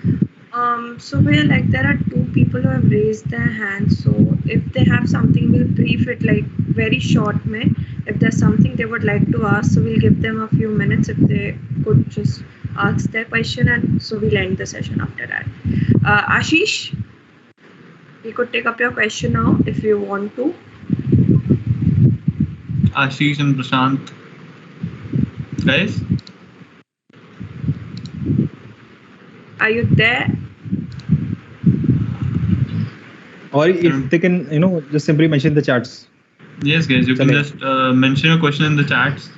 So we're like, there are two people who have raised their hands. So if they have something, we'll brief it like very short. Mein, if there's something they would like to ask, so we'll give them a few minutes if they could just ask their question, and so we'll end the session after that. Ashish, we could take up your question now if you want to. Ashish and Prashant, guys. Are you there? Or if they can, just simply mention the chats. Yes, guys, you can just mention your question in the chats.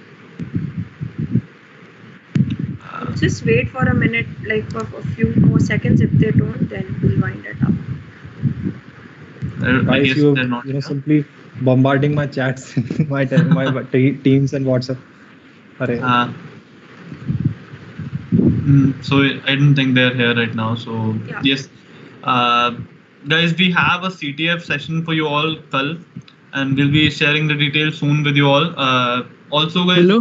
Just wait for a minute, like for a few more seconds. If they don't, then we'll wind it up. I guess they're not, simply bombarding my chats, my Teams and WhatsApp. So I don't think they're here right now. So yeah. Yes, guys, we have a CTF session for you all, kal, and we'll be sharing the details soon with you all. Also, guys. Hello.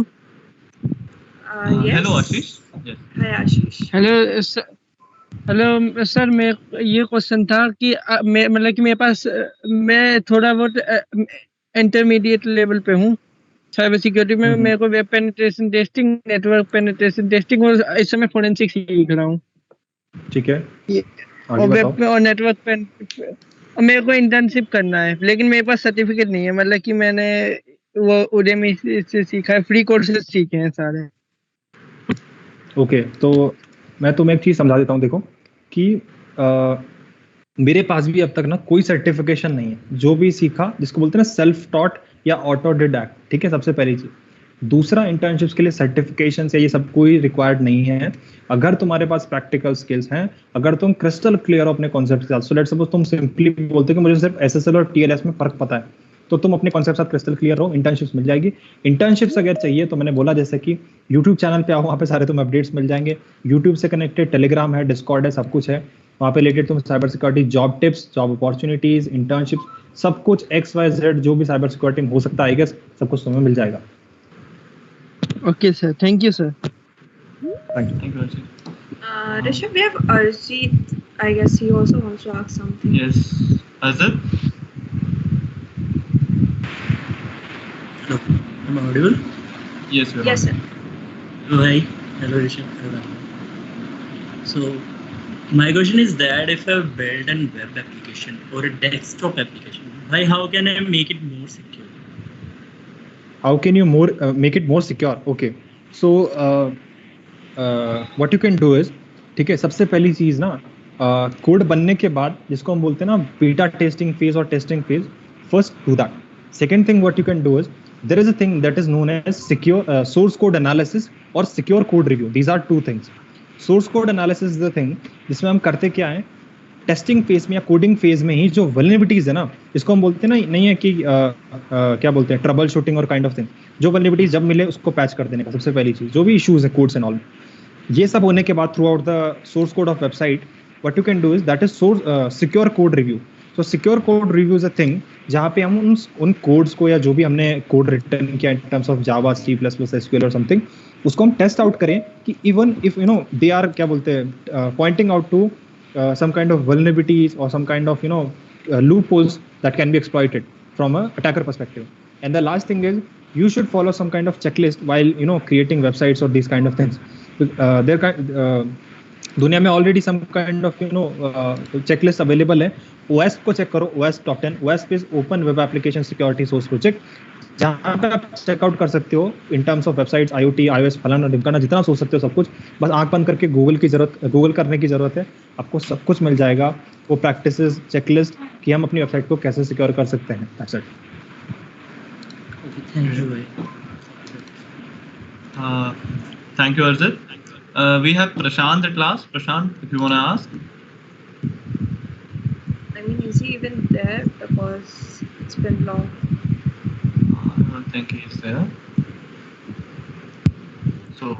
Yes. Hello, Ashish. Yes. Hi, Ashish. Hello sir, मैं ये question था कि मतलब कि मेरे पास मैं थोड़ा बहुत इंटरमीडिएट लेवल पे हूँ साइबर सिक्योरिटी में। मेरे को web penetration testing, network penetration testing और इस समय फोरेंसिक सीख रहा हूँ। ठीक है, और वेब और नेटवर्क मेरे को इंटर्नशिप करना है, लेकिन मेरे पास सर्टिफिकेट नहीं है। मतलब कि मैंने वो उडेमी से सीखा है, फ्री कोर्सेज सीखे हैं सारे। ओके, तो मैं तुम्हें एक चीज समझा देता हूँ। देखो कि मेरे पास भी अब तक ना कोई सर्टिफिकेशन नहीं है। जो भी सीखा, जिसको बोलते हैं ना सेल्फ टॉट या ऑटो डिडैक्ट, ठीक है, सबसे पहली चीज। दूसरा, इंटर्नशिप्स के लिए सर्टिफिकेशन से ये सब कोई रिक्वायर्ड नहीं है। अगर तुम्हारे पास प्रैक्टिकल स्किल्स हैं, अगर तुम क्रिस्टल क्लियर हो अपने कॉन्सेप्ट के साथ, सो लेट्स सपोज तुम सिंपली बोलते हो कि मुझे सिर्फ एसएसएल और टीएलएस में फर्क पता है, तो तुम अपने कॉन्सेप्ट साथ क्रिस्टल क्लियर हो, इंटर्नशिप्स मिल जाएगी। इंटर्नशिप्स अगर चाहिए तो मैंने बोला जैसे कि यूट्यूब चैनल पे आओ, वहाँ पे सारे तुम अपडेट्स मिल जाएंगे। यूट्यूब से कनेक्टेड टेलीग्राम है, डिस्कॉर्ड है, सब कुछ है। वहाँ पे रिलेटेड तुम cyber security job tips, job opportunities, internships, सब कुछ XYZ जो भी साइबर सिक्योरिटी में हो सकता है, आई गेस सब कुछ तुम्हें मिल जाएगा। Okay sir, thank you sir. Thank you. Rishabh, we have Arjit. I guess he also wants to ask something. Yes, Azad. Hello, am I audible? Yes, we are. Yes, sir. Hello, hi. Hello, Rishabh. Hello. So, my question is that if I build a web application or a desktop application, how can I make it more secure? How can you make it more secure? Okay, so what you can do is, ठीक है, सबसे पहली चीज ना, code बनने के बाद जिसको हम बोलते हैं ना बीटा टेस्टिंग फेज और testing phase, first do that. Second thing what you can do is, there is a thing that is known as secure source code analysis और secure code review. These are two things. Source code analysis is the thing जिसमें हम करते क्या है, testing phase में या coding phase में ही जो वल्नरेबिलिटीज है ना, इसको हम बोलते हैं ना, नहीं है कि क्या बोलते हैं, ट्रबल शूटिंग और काइंड ऑफ थिंग। जो वल्नरेबिलिटीज जब मिले उसको पैच कर देने का सबसे पहली चीज, जो भी इश्यूज है कोड्स एंड ऑल। ये सब होने के बाद throughout the source code of website, what you can do is that is secure code review. तो secure code review is a thing जहाँ पे हम उन कोड्स को या जो भी हमने कोड रिटर्न किया इन terms of Java, C++, SQL और समथिंग, उसको हम टेस्ट आउट करें कि इवन इफ दे आर क्या बोलते हैं, pointing out to some kind of vulnerabilities or some kind of loopholes that can be exploited from a attacker perspective. And the last thing is you should follow some kind of checklist while creating websites or these kind of things. दुनिया में already some kind of checklist available है। OS को check करो, OS Top 10, OS पे open web application security source project, जहाँ पे आप check out कर सकते हो in terms of websites, IoT, iOS, फलाना ढिमकाना, जितना सोच सकते हो सब कुछ। बस आंख बंद करके गूगल करने की जरूरत है, आपको सब कुछ मिल जाएगा। वो प्रैक्टिसेस, चेकलिस्ट कि हम अपनी वेबसाइट को कैसे सिक्योर कर सकते हैं। That's it. Okay, thank you. Thank you, Arjit. We have Prashant at last. Prashant, if you want to ask. I mean, is he even there? Because it's been long. I don't think he's there. So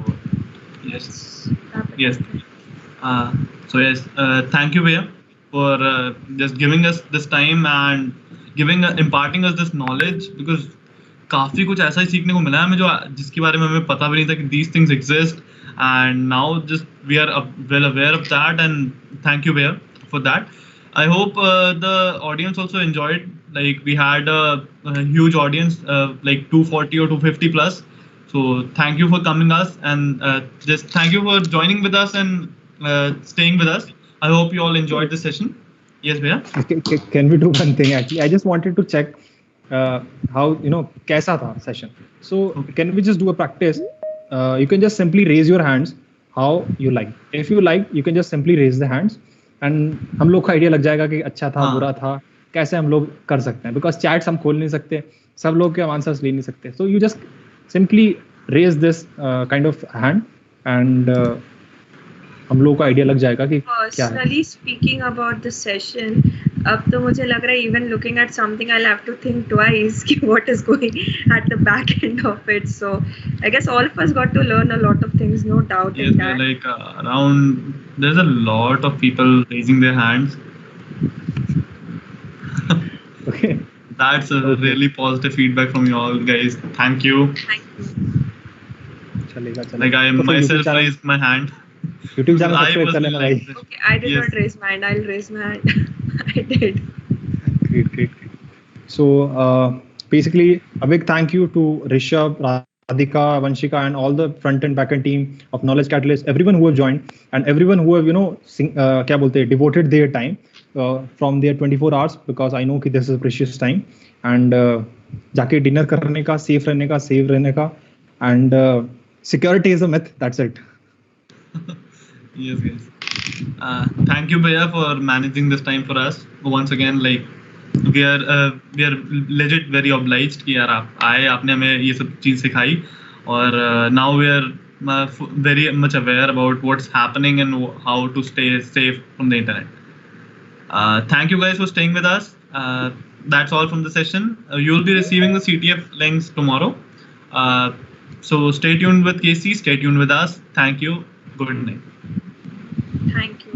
yes, yes. So yes, thank you, Bhaiya, for just giving us this time and imparting us this knowledge, because काफी कुछ ऐसा ही सीखने को मिला है हमें जो जिसके बारे में हमें पता भी नहीं था कि these things exist, and now just we are well aware of that, and thank you, Bhaiya, for that. I hope the audience also enjoyed. Like we had a huge audience, like 240 or 250 plus. So thank you for coming us, and just thank you for joining with us and staying with us. I hope you all enjoyed this session. Yes, Bhaiya. Can we do one thing? Actually, I just wanted to check how kaisa tha session. So can we just do a practice? You can just simply raise your hands how you like. If you like, you can just simply raise the hands, and हम लोग को idea लग जाएगा कि अच्छा था, बुरा था, कैसे हम लोग कर सकते हैं. Because chats हम खोल नहीं सकते, सब लोग के आंसर्स ले नहीं सकते. So you just simply raise this kind of hand, and हम लोगों को आइडिया लग जाएगा कि क्या है. Personally speaking about the session, अब तो मुझे लग रहा है even looking at something I'll have to think twice कि what is going at the back end of it. So I guess all of us got to learn a lot of things, no doubt Yes, in that. like around there's a lot of people raising their hands. Okay. That's a really positive feedback from you all, guys. Thank you. Thank you. चलेगा. Like I तो फिर myself YouTube raised my hand. YouTube channel I subscribe कर लेना भाई. Okay, I did not raise my hand. I'll raise my hand. I did. Great. So basically, a big thank you to Rishabh, Radhika, Vanshika, and all the front and back end team of Knowledge Catalyst, everyone who have joined, and everyone who have क्या बोलते हैं, devoted their time from their 24 hours, because I know कि this is a precious time, and जाके dinner करने का, safe रहने का, and security is a myth. That's it. Yes, guys. Thank you, Bhaiya, for managing this time for us. Once again, like we are legit very obliged कि यार आप आए, आपने हमें ये सब चीज सिखाई, और now we are very much aware about what's happening and how to stay safe from the internet. Thank you guys for staying with us. That's all from the session. You'll be receiving the CTF links tomorrow. So stay tuned with Casey. Stay tuned with us. Thank you. Good night. Thank you.